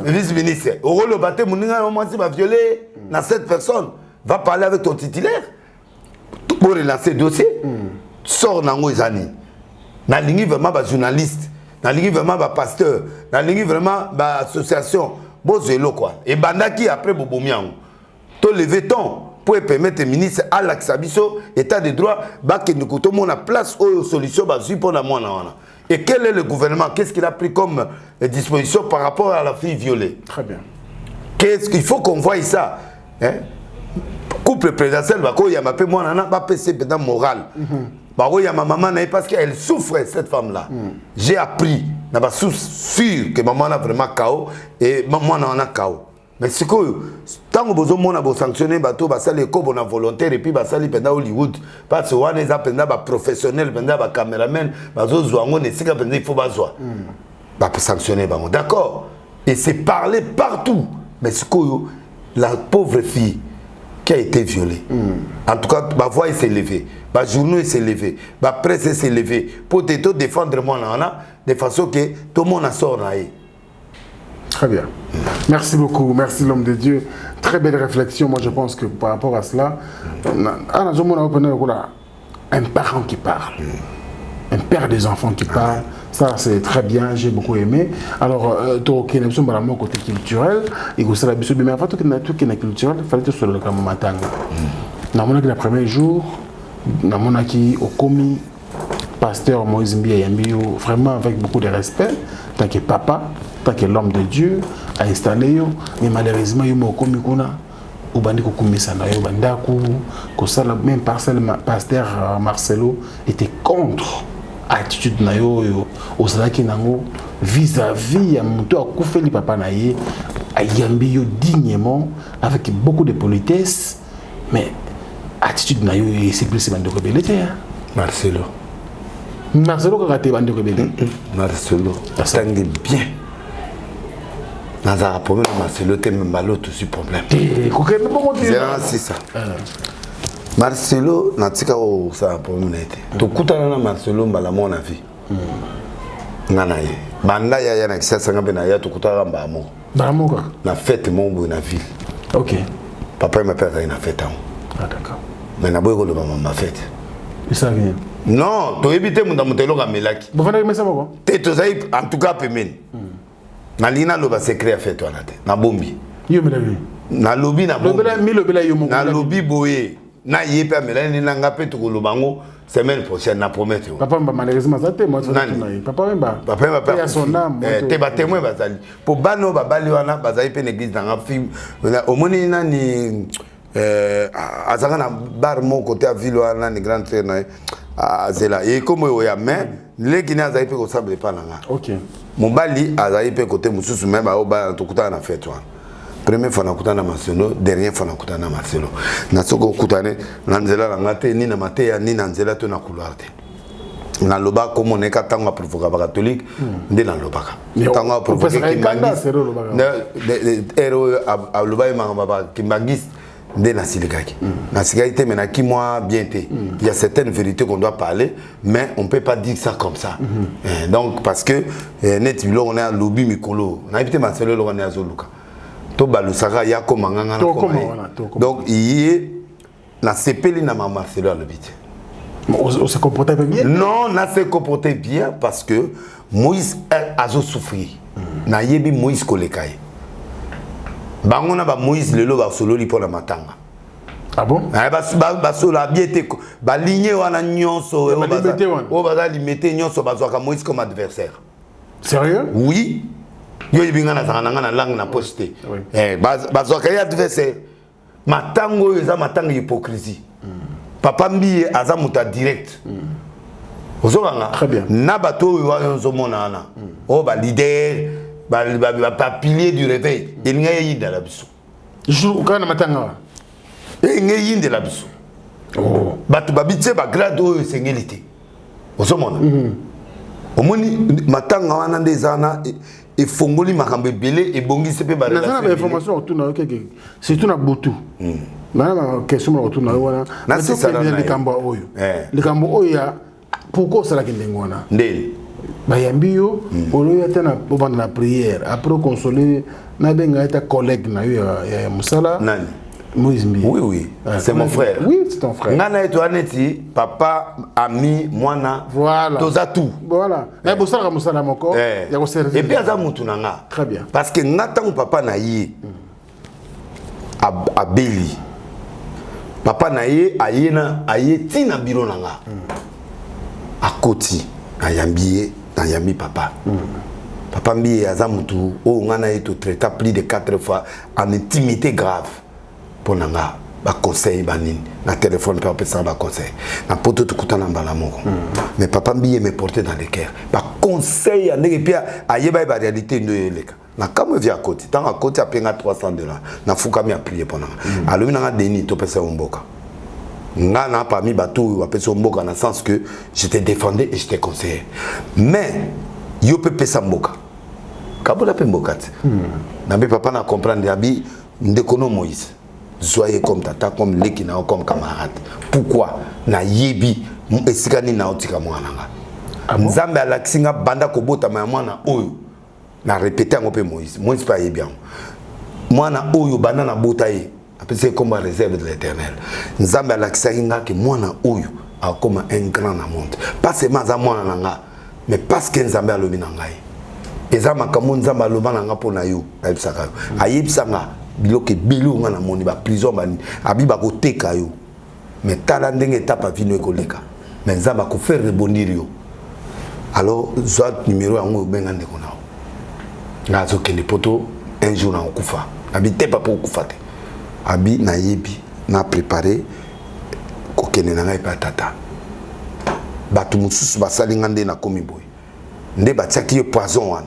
vice-ministre. Au le bâté, mon va violer dans cette personne. Va parler avec ton titulaire pour relancer le dossier. Sors dans les années. Dans la ligne vraiment journaliste, dans la ligne vraiment pasteur, dans la ligne vraiment association. Bon, c'est quoi. Et Bandaki après Bobomian. Tu levé ton pour permettre au ministre à l'Axabiso, état de droit, que nous coûtons mon place aux solutions pour la moine. Et quel est le gouvernement? Qu'est-ce qu'il a pris comme disposition par rapport à la fille violée? Très bien. Qu'est-ce qu'il faut qu'on voie ça? Hein? Couple présidentiel, il y a ma paix, moi, on a pas PC moral. Il y a ma maman, parce qu'elle souffrait, cette femme-là. J'ai appris, on a sûr que maman a vraiment KO et maman en a KO. Mais c'est que tant que vous avez sanctionné bateau ça les co bon volontaire et puis ça les pendant Hollywood parce que on est pendant professionnel pendant caméraman bazo zoango ne sika pendant il faut bazoa ba sanctionner ba d'accord et c'est parlé partout mais c'est que la pauvre fille qui a été violée en tout cas ma voix s'est levée ma journée s'est levée ma presse s'est levée pour te défendre moi là de façon que tout le monde a sort là. Très bien. Merci beaucoup. Merci l'homme de Dieu. Très belle réflexion. Moi, je pense que par rapport à cela, un parent qui parle, un père des enfants qui parle, ça c'est très bien, j'ai beaucoup aimé. Alors, tu as un côté culturel, et aussi la bisou, mais avant tout culturel, il fallait que ce soit le cas matin. Dans le premier jour, dans mon acquis au commis, pasteur Moïse Mbiayambio, vraiment avec beaucoup de respect, tant que papa, tant que l'homme de Dieu a installé, mais malheureusement, il m'a commis au bandi kokumisa na yo bandaku ko sala même pasteur Marcelo était contre attitude na yo au salaki nango vis-à-vis ya muto akufeli papa na ye ayambi yo dignement avec beaucoup de politesse mais attitude na yo c'est plus bandeko belete ya Marcelo kaka te bandeko belete Marcelo tangi bien nazara problème Marcelo te même l'autre aussi problème c'est ça Marcelo natika o ça problème n'était to kutana na Marcelo mbala mona vie ngana ye banda ya na kisa sanga bena ya to kutana mbamo ka na fête mon na ville. OK Papa et ma père ont fête. Ah d'accord. Mais na boy ko le maman ma fête. Ça vient. Non, to éviter mon mutelo ga melaki. Bon fana mesa bako. Te to zai en tout cas pemen. Na lina lo ba secret a fait wana te. Na bombi. Yo me labi. Na lobi na bombi. Lo bela yo mo. Na lobi boye. Na yepe melani na ngapé to lo bango semaine prochaine na promettre. Papa mba malheureusement ça te moi papa mba. Papa mba père son âme. Te ba témoin bazali. Po bano ba bali wana bazali pe l'église dans film. Omoni na ni azaka na bar mon côté à ville wana ni grand frère na azela. Et comme oya mais les Guinéens azali pe ko sable pas nanga. OK. Mobali azali pe côté mususu même ba oba to kuta na fête wana. Première fois nakutana Marcelo, dernière fois nakutana Marcelo. Nasoko kutane na nzela la ngate ni na mateya ni na nzela to na couloir te. Na loba comme on est katanga provoka ba catholique, ndé na lobaka. Tanga provoka kimbangis. Ero a loba mangaba ba kimbangis ndé na silikaki. Na silikaki mais na ki moi bien te. Il y a certaines vérités qu'on doit parler, mais on peut pas dire ça comme ça. Donc parce que net bilo on est à lobby mikolo. Na évité Marcelo lo on est à Zoluka. To balusaka ya komanganga na donc il na sepeli na Marcelo le bit. On se comportait bien. Non, na se comportait bien parce que Moïse a souffert. Na yebi Moïse kolekai. Bangona ba Moïse lelo ba solo li pona matanga. Ah bon? Ba solo biete ba ligné wana nyonso o ba limité nyonso ba zwaka Moïse comme adversaire. Sérieux? Oui. Yo yibinga na zanga na langue na posté bazoka ya adversaire matango eza matanga hypocrisie papa mbiye aza muta direct ozonganga très bien na bato wa yonzo mona na o ba leader ba pilier du réveil il nga yinda la biso jour kana matanga nga yinda la biso oh bato babitse ba grade o sengelité ozomona omoni matanga wana ndezana et fongoli makambe belé et bongi sepe ba relation. Na information autour na okeke. Surtout na butu. Na question autour na wana. Na c'est ça le kambo oyo. Le kambo oyo ya pourquoi ça la kindengo wana. Ndeli. Ba yambiyo olo ya tena bobanda na prière après consoler na benga eta collègue na yo ya musala. Nani? Moïse Mbi. Oui oui, c'est mon frère. Oui, c'est ton frère. Ngana eto aneti papa ami mwana voilà. Toza tout. Voilà. Na bosala musala moko ya ko servir. Et puis aza mutu nanga. Très bien. Parce que ngata mon papa na yi a beli. Papa na ye ayena ayeti na biro nanga. A koti ayambiye na yambi papa. Papa mbi aza mutu o ngana eto traita plus de 4 fois en intimité grave. Ponanga ba conseil banine na téléphone pe opesa ba conseil na poto tukutana mbala moko mais papa mbiye me porter dans le cœur ba conseil andeke pia ayeba ba réalité ndo eleka na kama via côté tant à côté apenga $300 na fuka mi a prier ponanga alomi na deni to pesa mboka nga na parmi bato wa pesa mboka na sens que je te défendais et je te conseillais mais yo pe pesa mboka kabola pe mboka na be papa na comprendre abi ndekono Moïse. Soyez comme tata, comme l'équina, comme camarade. Pourquoi? Na yebi, esikani na otika mwananga. Nzambe alaksinga banda kobota ma mwana oyo. Na répéter ngope Moïse. Moïse pas yebi. Mwana oyo banda na bota ye. Appelé comme réserve de l'Éternel. Nzambe alaksinga ke mwana oyo a comme un grand na monde. Pas seulement za mwana nanga, mais parce que Nzambe alobi na ngai. Eza makambo Nzambe aloba na nga pona yo. Ayebisaka. Ayebisanga biloke bilu nga na moni ba prison bani abiba ko teka yo mais tala ndenge etapa vino ekoleka mais Nzamba ko faire rebondir yo alors soit numéro yango benga ndeko na ngazo kende poto un jour na okufa abite pa pour okufa te abi na yebi na préparé kokene na ngai pa tata batu mususu basali ngande na komi boy nde batiaki poison wana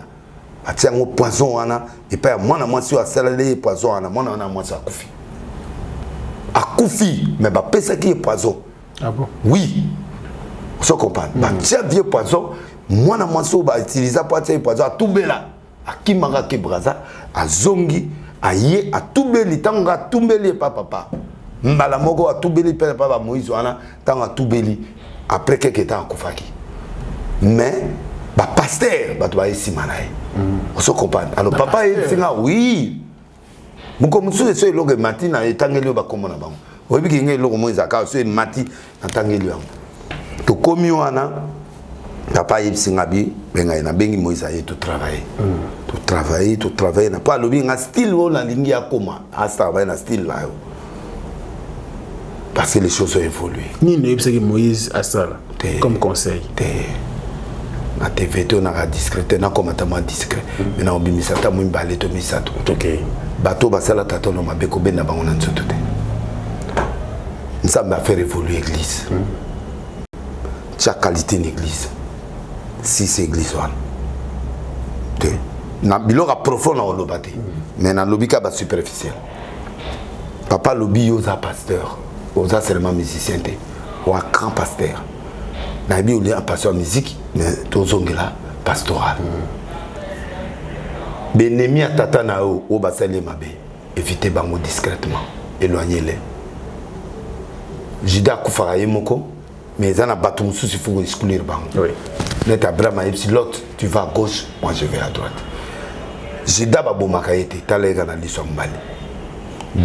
batiango poison wana et pa mwana mwasi asalale poison wana mwana wana mwasi akufi mais bapesaki poison. Ah bon? Oui, on comprend. Batia vieux poison mwana mwasi ba utiliser pour tirer poison a tumbela akimaka ke braza azongi aye a tubeli tanga tumbeli papa mbala moko a tubeli papa Moïse wana tanga tubeli après quelques temps akufaki mais ba pasteur ba to ba esima na ye on se comprend. Alors papa est singa oui muko musu so loge matina etangeli ba komona bango obi ki ngai logo Moïse aka so mati atangeli yango to komi wana papa est singa bi benga na bengi Moïse aye to travailler to travailler na pas lobi nga style wona lingi akoma asta ba na style là parce que les choses ont évolué. Ni ne sais que Moïse a ça comme conseil. Na TV to na discret na comme tellement discret. Mais na obimisa ta mo mbale to misato. OK. Bato basala tato no mabeko benda bango na nzoto te. Ça m'a fait évoluer l'église. Chaque qualité d'église. Si c'est église one. Na bilora profond na olobate. Mais na lobika ba superficiel. Papa lobi yoza pasteur. Oza seulement musicien te. Ou un grand pasteur. Na bi oli un pasteur musique mais tozongela pastoral. Benemi atata na o basali mabe. Évitez bango discrètement. Éloignez-les. Jida kufara yemoko mais ça n'a pas tout souci faut exclure bango. Oui. Net Abraham l'autre tu vas à gauche, moi je vais à droite. Jida ba bomaka yete talega na liso mbali.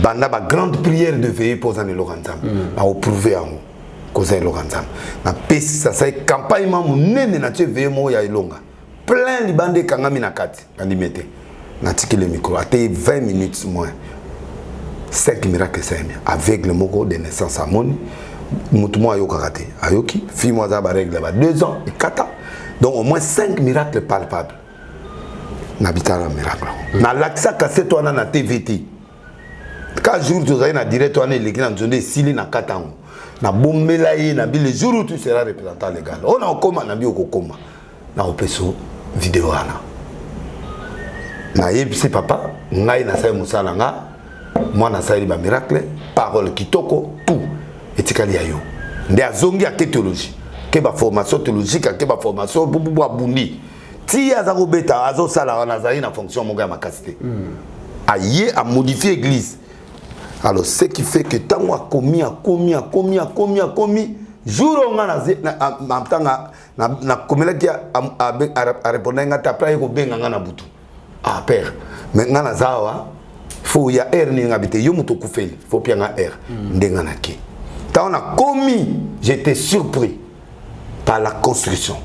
Banda ba grande prière de veiller pour en loranzam. A prouver en cause loranzam. Na pesi ça c'est campagne mamu nene na tu veiller mo ya ilonga. Plein libande kangami na kati andimete. Na tiki le micro à 20 minutes moins. 5 miracles avec le moko de naissance à Moni. Moutouma ayoka kate. Ayoki, fille moi za ba règle ba 2 ans et 4 ans. Donc au moins 5 miracles palpables. N'habita la miracle. Na laksa cassette toi na TVT. 4 jours tu na direct toi na l'église na zone sili na 4 ans. Na bombela yi na bi le jour où tu seras représentant légal. On a koma na bi okokoma. Na opeso vidéo ana. Na yebisi papa, ngai na sai musala nga. Moi na sai ba miracle, parole kitoko tout. Etikali ayo. Nde azongi ak théologie. Ke ba formation théologique, ke ba formation bubu abundi. Ti azako beta azo sala wana zali na fonction monga makasité. Aye a modifier église. Alors ce qui fait que tant a commis jour on a na komela ki a répondre ngata après ko benga ngana butu. Ah père, mais ngana zawa faut ya air ni ngabite yo muto kufeli, faut bien nga air ndenga na ki. Tant on a commis, j'étais surpris par la construction.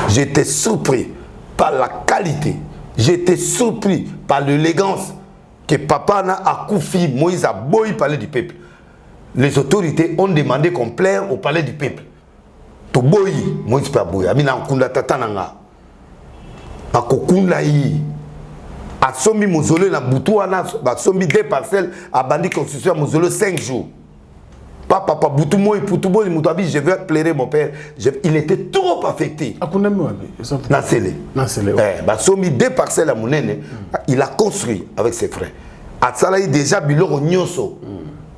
J'étais surpris par la qualité. J'étais surpris par l'élégance que papa n'a accoufi. Moïse a boy parler du peuple. Les autorités ont demandé qu'on plaire au palais du peuple. To boy, Moïse pas boy. Amina nkunda tatananga. Akokunda yi. Asombi mozole na butu ana, asombi 2 parcelles a bandi construction mozole 5 jours. Papa butu moi putu boy mutabi je vais plairer mon père. Il était trop affecté. Akuna mwa na sele. Sombi 2 parcelles à monene, il a construit avec ses frères. Atsala déjà biloko nyonso.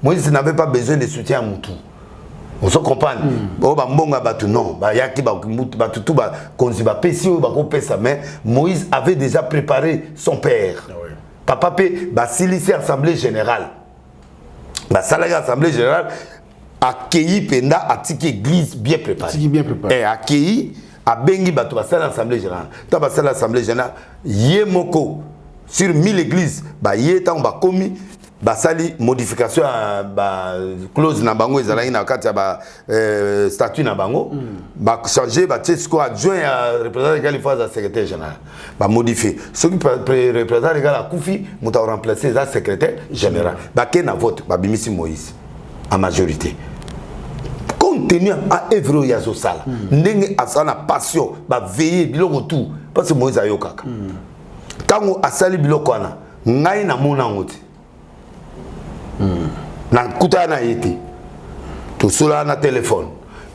Moïse n'avait pas besoin de soutien à Moutou. On se comprend. Oh ba mbonga batu non, ba yaki ba mutu batu tout ba konzi ba pesi ba ko pesa mais Moïse avait déjà préparé son père. Papa pe ba silisi assemblée générale. Ba salaya assemblée générale accueilli penda atiki église bien préparée. Et accueilli a bengi bato ba sala assemblée générale. Ta ba sala assemblée générale yemoko sur 1000 églises ba yeta on ba komi basali modification ba clause na bango ezalaki na kati ya ba statut na bango ba changer ba tiesko adjoint à représentant légal il faut à secrétaire général ba modifier ce qui représentant légal a koufi muta remplacer za secrétaire général ba ke na vote ba bimisi Moïse en majorité compte tenu à œuvre ya zo sala ndenge asana passion ba veiller biloko tout parce que Moïse ayokaka tango asali biloko ana ngai na mona ngoti na kuta na été to sola na téléphone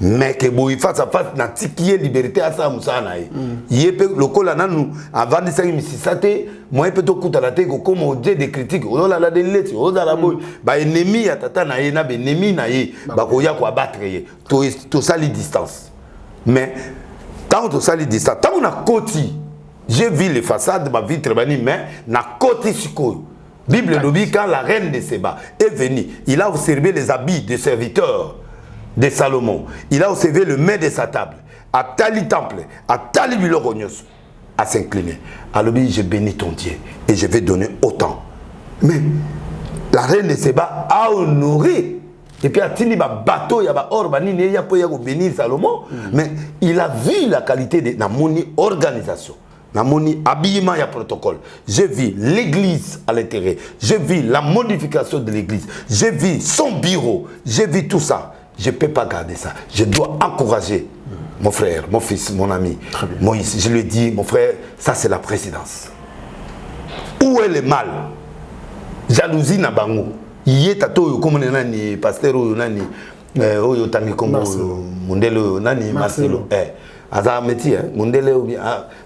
mais que boy face à face na tiki liberté à ça musana yé pe lokola nanu avant de 56 moi peut to kuta la te ko comme objet de critique o la de leti o la boy ba ennemi ya tata na ye na be ennemi na ye ba ko ya ko abattre ye to sali distance mais tant to sali distance tant on a côté j'ai vu les façades de ma vitre bani mais na côté siko Bible nous dit quand la reine de Séba est venue il a observé les habits des serviteurs de Salomon. Il a observé le maître de sa table, à Tali Temple, à Tali Biloronios, à s'incliner. Alors, je bénis ton Dieu et je vais donner autant. Mais la reine de Séba a honoré. Et puis, à Tini, bateau, il y a Orbani, il y a bénir Salomon. Mais il a vu la qualité de la organisation. La habillement, il y a protocole. J'ai vu l'église à l'intérieur. J'ai vu la modification de l'église. J'ai vu son bureau. J'ai vu tout ça. Je ne peux pas garder ça. Je dois encourager mon frère, mon fils, mon ami, Moïse. Je lui dis, mon frère, ça c'est la présidence. Où est le mal? Jalousie na bango. Yé tato comme nani pasteur nani oyo tangi Congo Mundele nani Marcelo. Aza métier Mundele ou bien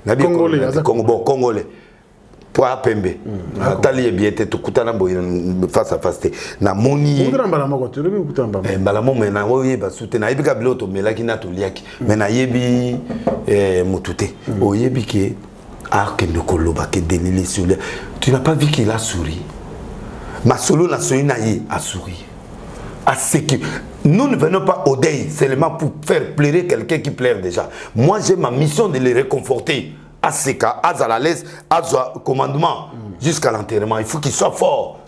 nabi Congolais. Pour Pembe. Nathalie est bien tête kutana boy face à face na moni balamo mais na oye ba soutenir ibika biloto melaki na toliaki mais na yebi mutute oyebi ke akendo koloba ke denili sur tu n'as pas vu qu'il a souri ma solo na soina yi a souri à ce que nous ne venons pas au deuil seulement pour faire pleurer quelqu'un qui pleure déjà. Moi j'ai ma mission de les réconforter. À ce cas, à la laisse, à commandement, jusqu'à l'enterrement. Il faut qu'il soit fort.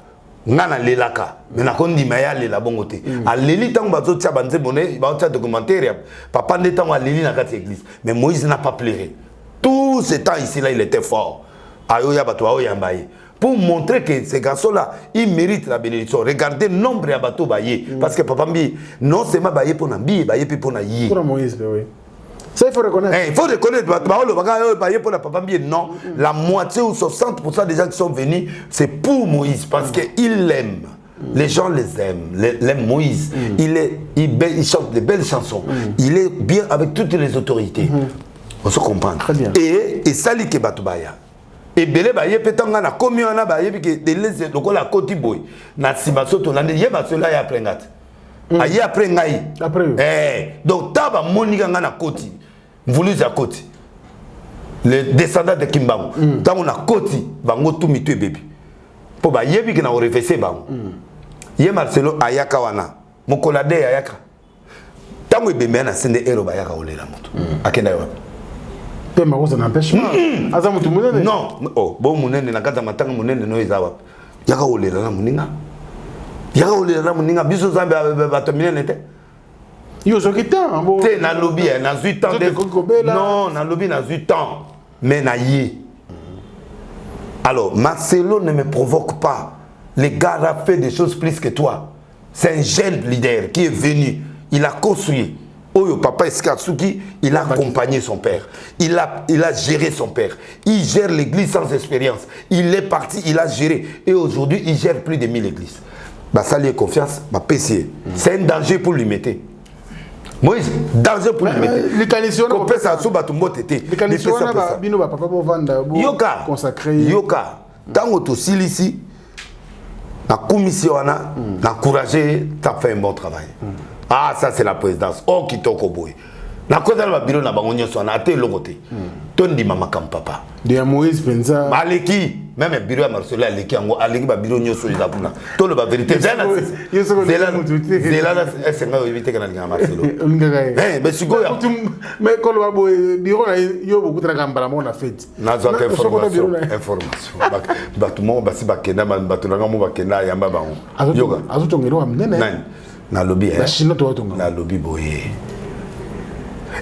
Nana lelaka, mais na kondi maya lela bongote. A leli tango bazo tia banze bonne, ba tia documentaire. Papa ne tango a leli na kati église. Mais Moïse n'a pas pleuré. Tout ce temps ici là, il était fort. Ayoya bato ayoya mbaye. Pour montrer que ces garçons-là, ils méritent la bénédiction. Regardez le nombre de bateaux baye. Parce que papa mbi, non seulement baye pour nambi, baye pour na yi. Pour Moïse, oui. Ça, il faut reconnaître. Il faut reconnaître. Non, la moitié ou 60% des gens qui sont venus, c'est pour Moïse. Parce qu'il l'aime. Les gens les aiment. L'aiment Moïse. Il chante des belles chansons. Il est bien avec toutes les autorités. On se comprend. Très bien. Et ça, c'est Batubaya. Et belé ba yé pétanga na komi wana ba yé que de les lokola koti boy na sibasoto na yé ba cela ya prengat. Aïe après ngai. Après. Donc taba monika ngana koti. Voulu za koti. Les descendants de Kimbangu. Tango na koti bango tout mitu bébé. Po ba yebi que na orefese bango. Yé Marcelo ayaka wana. Mokolade ayaka. Tango ebembe na sende ero ba yaka olela moto. Akenda yo. Pe makosa n'empêche pas. Aza mutu munene. Non. Oh, bon munene na kata matanga munene no ezawa. Yaka olela na muninga. Yaka olela na muninga biso zambe batomine nete. Yo sokitan bon. Té na lobby na 8 ans de. Non, na lobby na 8 ans. Mais na yé. Alors, Marcelo ne me provoque pas. Le gars a fait des choses plus que toi. C'est un jeune leader qui est venu. Il a construit. Oyo papa Eskatsuki, il a accompagné son père. Il a géré son père. Il gère l'église sans expérience. Il est parti, il a géré. Et aujourd'hui, il gère plus de 1000 églises. Bah, ça lui est confiance, bah, PC. C'est un danger pour lui mettre. Moïse, danger pour lui mettre. Les canissons, on peut ça sous batumbo tété. Les canissons, bino ba papa bo vanda bo consacré. Yoka, tango to silisi na commission na encourager, t'as fait un bon travail. Ah, ça c'est la présidence. Oh, qui toko boy. Na koza na bureau na bango nyoso na te lokote. Tondi mama kam papa. De Moïse penza. Maleki, même bureau à Marcelo aleki ango aleki ba bureau nyoso izabuna. To le ba vérité. Zela. Zela est nga éviter kana ngama Marcelo. Mais siko ya. Mais quand le boy bureau na yo beaucoup tra kambala mo na fête. Na zo information. Batumo basi bakenda batunanga mo bakenda yamba bango. Yoga. Azotongero amnene. Na lobby na lobby boye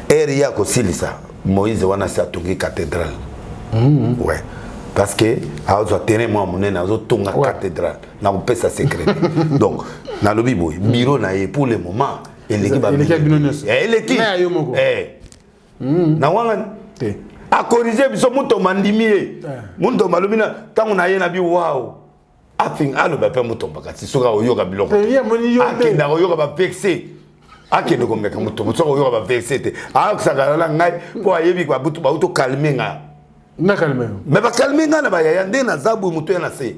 area ko silisa Moïse wana sa tongi cathédrale ouais parce que azo terrain moi monene azo tonga cathédrale na ko pesa secret donc na lobby boye bureau na ye pour le moment eleki ba eleki na wanga a corriger biso muto mandimie muto malumina tangu na ye na bi wow afin aloba pe mutomba kati soka oyoka biloko ya moni yo te akenda oyoka ba vexé akende ko meka mutomba soka oyoka ba vexé te akusaka la ngai po ayebi kwa butu ba uto calmer nga na calmer mais ba calmer nga na ba ya ndena zabu muto ya na se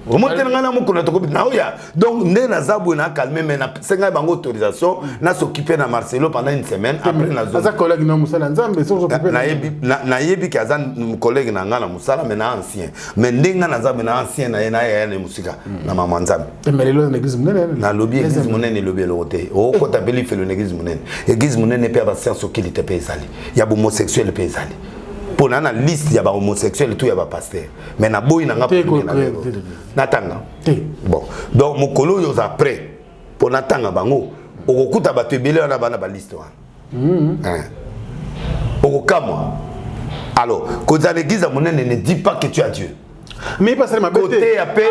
remonter nga na mukuna to ko na oya donc ndena zabu na calmer mais na senga bango autorisation na s'occuper na Marcelo pendant une semaine après na zone aza collègue na musala nzambe so s'occuper na yebi ka zan collègue na nga na musala mais na ancien mais ndenga na zabu na ancien na ya na musika na mama nzambe mais lelo na église munene na lobby église munene lobby loté o ko tabeli fait l'église munene église munene pe ba science okilité pe ezali ya bo homosexuel pe ezali pour na liste ya ba homosexuel tout ya ba pasteur mais na boyi na nga natanga bon donc mokolo yo za prêt pour natanga bango okokuta ba tebele na bana ba liste wana okokama alors quand à l'église munene ne dis pas que tu as Dieu. Mais pas seulement côté à paix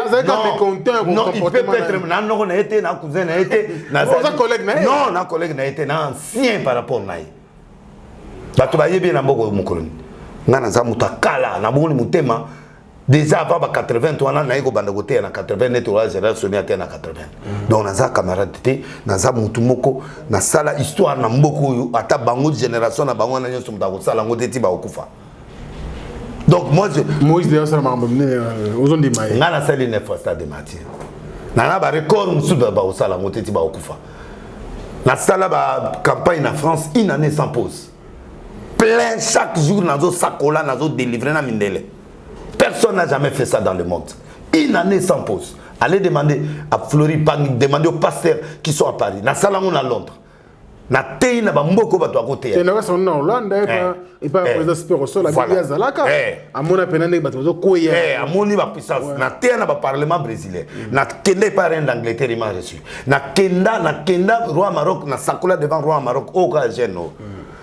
non il peut être na non na été na cousin na été na collègue na non na collègue na été na ancien par rapport na bato ba yebi na mboko mokoloni ngana za mutakala na boni mutema déjà avant ba 80 wana na iko banda côté na 80 net ola génération ya na 80 donc na za camarade te na za mutu moko na sala histoire na mboko yo ata bango génération na bango na nyoso mutako sala ngoti ti ba okufa. Donc moi je Moïse d'ailleurs ça m'a amené aux ondes maïs. Ngana sali ne fois stade de Mathieu. Na ba record musuba ba osala ngoti ba okufa. Na sala ba campagne en France une année sans pause. Plein chaque jour nazo sakola nazo délivrer na mindele. Personne n'a jamais fait ça dans le monde. Une année sans pause. Allez demander à Floride, demander aux pasteurs qui sont à Paris. Na sala on à Londres. Na tei na bamboko bato akote ya. Na sala na Hollande et pas président sport au sol la Biblia zalaka. Amona penane bato zo koya. Amoni ba puissance. Na tei na ba parlement brésilien. Na kende pas reine d'Angleterre il m'a reçu. Na kenda roi Maroc na sakola devant roi Maroc au cas geno.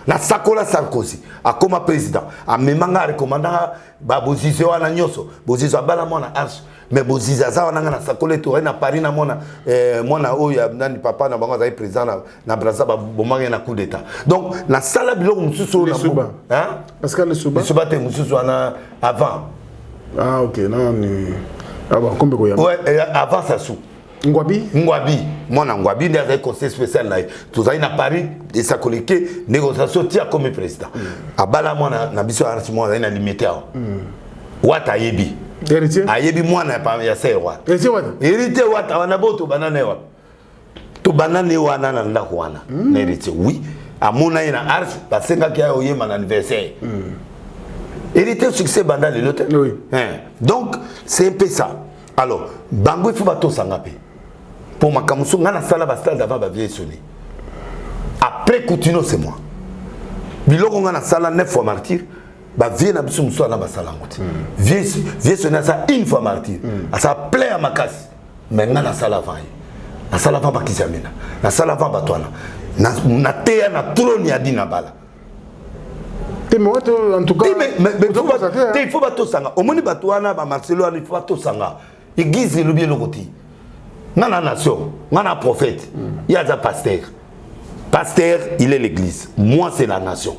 Na sakola Sarkozy akoma président amemanga recommandant ba bozize wana nyoso bozize bala mona arche mais bozize za wana na sakola to na Paris na mona mona oya nani papa na bango za président na Brazza ba bomanga na coup d'état donc na sala biloko mususu na Suba hein Pascal Suba Suba te mususu wana avant OK non ni aba kombe ko ya ouais avant ça sous Ngwabi mona Ngwabi ndi azai conseil spécial là tozali na Paris et ça collecté négociation tia comme président abala mona na biso archi mona na limité awo wata yebi héritier ayebi mwana pa ya sai wa héritier wata wana boto banane wa to banane wana na ndako wana na héritier oui amona ina archi basenga kia oyema na anniversaire héritier succès banda le lote oui donc c'est un peu ça alors bango il faut bato sangape pour ma kamusu ngana sala ba stade avant ba vieille sonné après Coutinho c'est moi biloko ngana sala 9 fois martyr ba vieille na biso muso na ba sala ngoti vieille sonné ça une fois martyr ça plaît à makasi mais ngana sala avant na sala avant ba kizamina na sala avant ba twana na teya na trône ya dina bala en tout cas mais il faut bato sanga au moni bato wana ba Marcelo il faut bato sanga église le bien le côté nana nation nana prophète il y a un pasteur il est l'église moi c'est la nation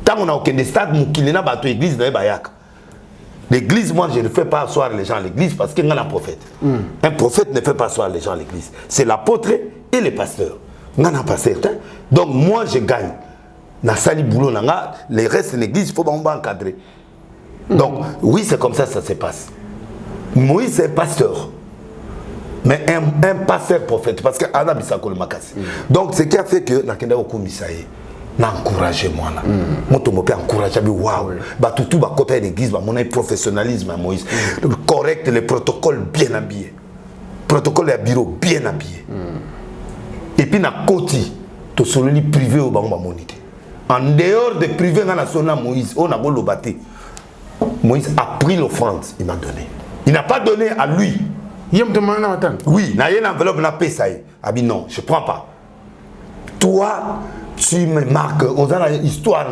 tant on a aucun stade mukilena bato église na bayaka l'église moi je ne fais pas asseoir les gens à l'église parce que nana prophète un prophète ne fait pas asseoir les gens à l'église c'est l'apôtre et le pasteur nana pasteur donc moi je gagne na sali boulot nanga les restes de l'église il faut encadrer donc oui c'est comme ça se passe. Moïse c'est un pasteur mais un pasteur prophète parce que Anna Bissako le makasi donc ce qui a fait que nakenda okomisaye na encourager moi là moto mo peut encourager bi waouh ba tout ba côté l'église ba mon professionnalisme à Moïse correct les protocoles bien habillés protocole ya bureau bien habillé et puis na koti to sololi privé au bango ba monité en dehors de privé na sona Moïse on a bolo baté Moïse a pris l'offrande il m'a donné. Il n'a pas donné à lui. Oui, il a une enveloppe, n'a pas ça. Ah bien non, je ne prends pas. Toi, tu me marques. On a une histoire.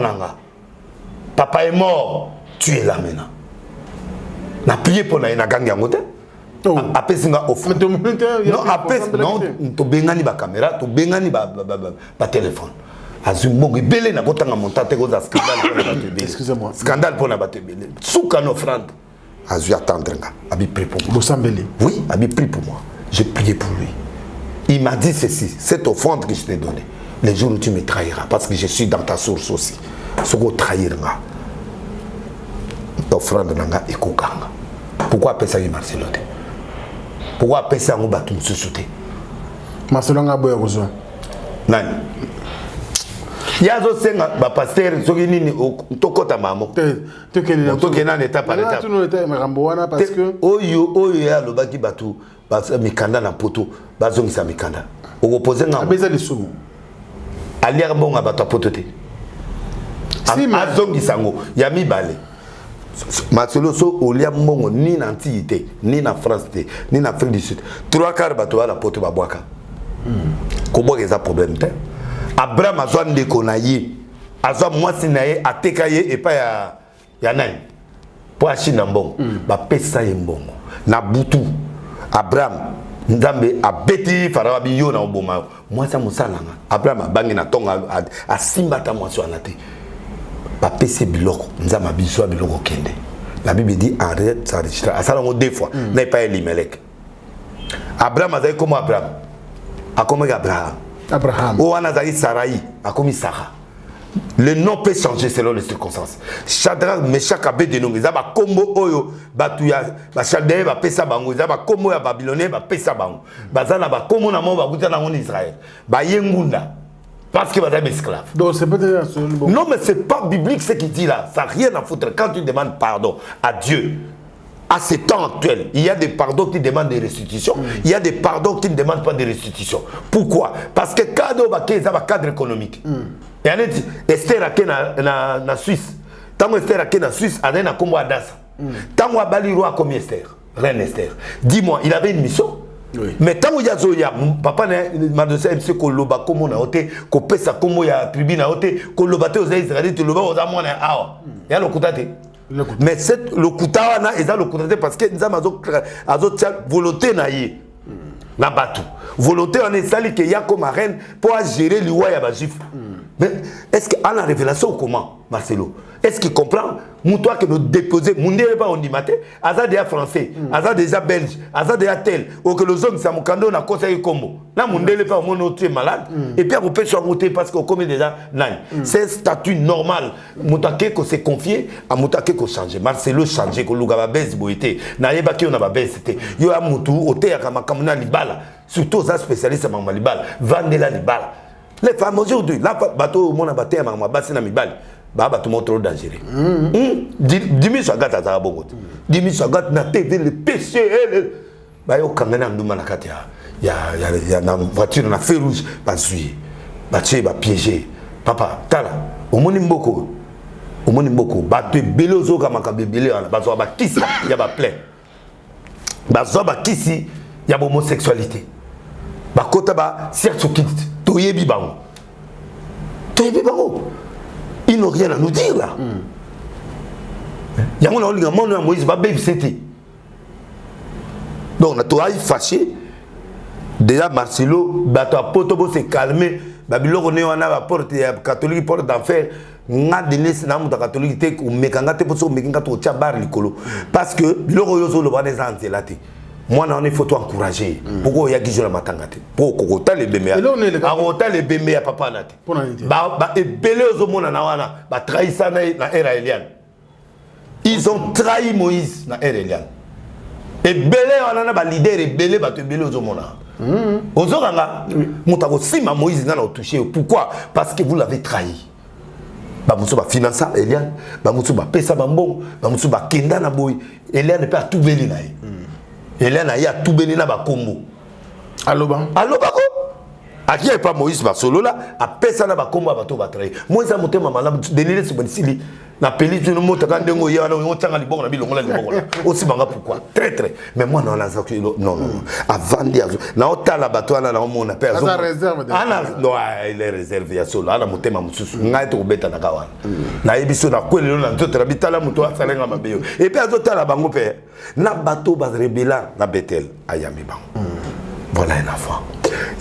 Papa est mort, tu es là maintenant. Na prié pour la gang yangote. Après c'est nga offre. Non, après non, tu bengani ba caméra, tu bengani ba téléphone. Azumongi belé na botanga montate ko za scandale. Excusez-moi. Scandale pour na bato belé. Souka no offrande. Azu attendre nga. Abi prie pour moi. Bosambeli. Oui, Abi prie pour moi. J'ai prié pour lui. Il m'a dit ceci, cette offrande que je t'ai donnée, les jours où tu me trahiras, parce que je suis dans ta source aussi. Ce que trahira, l'offrande nanga et kokanga. Pourquoi appeler ça Marcelo? Pourquoi appeler ça un bateau se sauter? Marcelo nga boya besoin. Nani? Yazo senga ba pasteur soki nini tokota mamo. Tokena état par état. Tu nous étais maramboana parce que oyo ya lobaki bateau ba mikanda na poto bazongisa mikanda. Opposé nga. Abeza les sous. Aliya bonga bato poto te. Azongisa ngo ya mibale. Marcelo so olia mbongo ni na Antille ni na France te ni na Afrique du Sud. 3/4 bato à la poto ba boaka. Comment est-ce problème te? Abraham a besoin de konaye. Azwa mwasi na ye ateka ye et pas ya nani. Po achina mbongo. Ba pesa ye mbongo. Na butu. Abraham Nzambe abeti farawa biyo na oboma. Mwasi musalanga. Abraham bangi na tonga a simbata mwasi wanate. Ba pesa biloko. Nzama biswa biloko kende. La Bible dit arrête ça enregistre. Asala ngo deux fois. N'est pas Elimelech. Abraham a dit comment Abraham? A comment Abraham? Ou Anazari Sarai, a commis Sarah. Le nom peut changer selon les circonstances. Shadrach, Meshach, Abednego, ils ont un combo oyo, batuya, ba Chaldéen, ba pesa bango, ils ont un combo ya Babylonais, ba pesa bango. Bazana ba combo na mo ba kuta na ngoni Israël. Ba yengunda. Parce que bazana esclave. Donc c'est peut-être bon. Non mais c'est pas biblique ce qu'il dit là. Ça n'a rien à foutre quand tu demandes pardon à Dieu. À ce temps actuel, il y a des pardons qui demandent des restitutions. Il y a des pardons qui ne demandent pas de restitutions. Pourquoi? Parce que cadre il a un cadre économique. Et on dit Esther a na Suisse. Tant que Esther a na Suisse, elle a comme Adassa. Tant que Bali roi comme Esther, reine Esther. Dis-moi, il avait une mission. Oui. Mais tant que Yazoya, papa m'a donné MC Koloba comme on a ôté, qu'on pèse comme il y a tribune à ôté, qu'on l'a battu aux Israéliens, tu le vois aux Amouana. Ah, il y a le koutate. Mais le koutawana est dans le koutate parce que nous avons volonté naïe. Na batu. Volonté on est sali que y a comme reine pour gérer le roi ya juif. Mais est-ce qu'il a la révélation comment Marcelo? Est-ce qu'il comprend? Moutoua que nous déposer, moun n'est pas on dit maté, Aza déjà français, Aza déjà belge, Aza déjà tel, ou que les hommes samukando na conseillé comme. Là moun n'est pas mon autre malade et puis on peut se monter parce qu'on commet déjà nan. C'est un statut normal. Moutake que c'est confié à Moutake que changer. Marcelo changer que lugaba bes boité. Na yeba ki on a bes c'était. Yo a moutou oté ya kama kamuna libala. Surtout aux spécialistes à libala. Vandela libala. Les femmes aujourd'hui, là bateau mon abaté à ma basse na mibali. Baba tout le monde trop dangereux. 10 000 sagat à Zabongo. 10 000 sagat na TV le PC. Bah yo kangana nduma na kati ya na voiture na feu rouge ba suyer. Ba tché ba piéger. Papa tala omoni mboko. Omoni mboko bato belozo kama kabebele ana bazo ba kisi ya ba plein. Bazo ba kisi ya homosexualité. Ba kota ba certes kit toyebi bango. Toyebi bango. Ils n'ont rien à nous dire là. Il y a un monde Moïse va babysiter. Donc, on a fâché. Déjà, Marcelo, bateau à Potobo s'est calmé. Babylone, on a la porte catholique, porte d'enfer. On a donné ce nom de catholique, mais quand on a été pour ça, on a bar licolo. Parce que, le royaume, le roi des Antilles. Moi, on est photo encouragé. Pourquoi il y a qui joue la matangate? Pourquoi on a les bémés? On a les bémés à papa nate. Et belé aux hommes na trahi ça na era Eliane. Ils ont trahi Moïse na era Eliane. Et belé on a ba leader et belé ba te belé aux hommes na. Aux hommes là, moutako sima Moïse na touché. Pourquoi? Parce que vous l'avez trahi. Ba musu ba financer Eliane, ba musu ba pesa bambon, ba musu ba kenda na boy. Eliane ne peut tout belé na. Hélène a tout béni na ba kombo. Aloba ko. Aki pas Moïse ba solo là, a pesa na ba kombo ba to ba trahi. Moi ça motema malamu denile se bonisili na peli tu no motaka ndengo ya na on tanga libongo na bilongo la libongo. Aussi banga pourquoi? Très. Mais moi non la non. Avant dire na otala bato na on appelle ça réserve. Ana non il est réservé ya solo. Ana motema mususu ngai to beta na kawana. Na ebiso na kwelelo na nzoto na bitala muto asalenga mabeyo. Et puis azotala bango pe. Na bateau bas rebela na Bethel ayami bango. Voilà un enfant.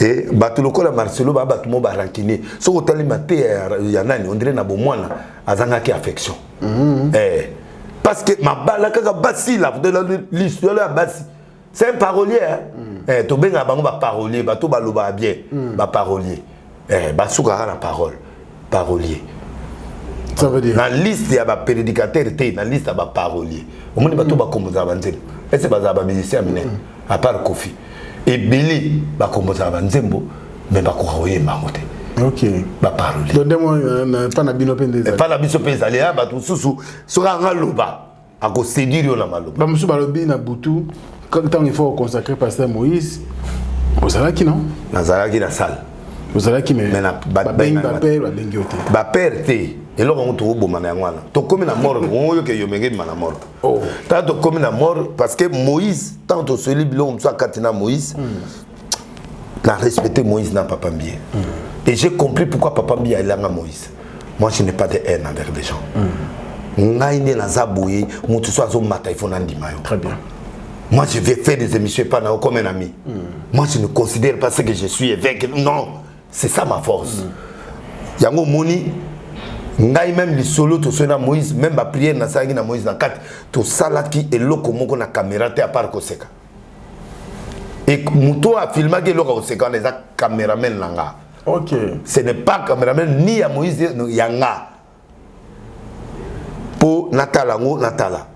Et bateau lokola Marcelo ba bateau mo ba rankine. So otali maté ya nani on dirait na bomwana azanga ki affection. parce que ma bala kaka basi là de l'histoire là basi c'est un parolier to benga bango ba parolier ba to ba loba bien ba parolier ba souka na parolier ça veut dire dans liste ya ba prédicateur té dans liste ya ba parolier au monde ba to ba komboza banzembo est-ce ba za ba musicien mine à part Kofi et Billy ba komboza banzembo mais ba ko royemba ngote. Ok. Ba parole. Donnez-moi pas na bino pendeza. Pas na biso pendeza les ba tout sous sera ngaloba a ko séduire yo na maloba. Ba musu ba lobi na butu quand il faut consacrer pasteur Moïse. Vous allez qui non? Nazaraki na salle. Vous allez qui mais na ba père ba lengi ote. Ba père té et là on to boma na ngwana. To comme na mort on yo ke yo menge na mort. Oh. Tant to comme na mort parce que Moïse tant to celui bilon so katina Moïse. La respecter Moïse n'a pas bien. Et j'ai compris pourquoi Papa Mbia est là à Moïse. Moi, je n'ai pas de haine envers les gens. Très bien. Moi, je vais faire des émissions pas comme un ami. Moi, je ne considère pas ce que je suis avec. Non, c'est ça ma force. Yango Moni, même les solos, tu sais, Moïse, même la prière, na Moïse, na 4, tu salaki et l'eau comme on a caméra, à part Koseka. Et Mouto a filmé que l'eau Koseka, les caméramens langa. Ok. Ce n'est pas caméraman ni à Moïse ni Yanga. Pour Natala, Natala.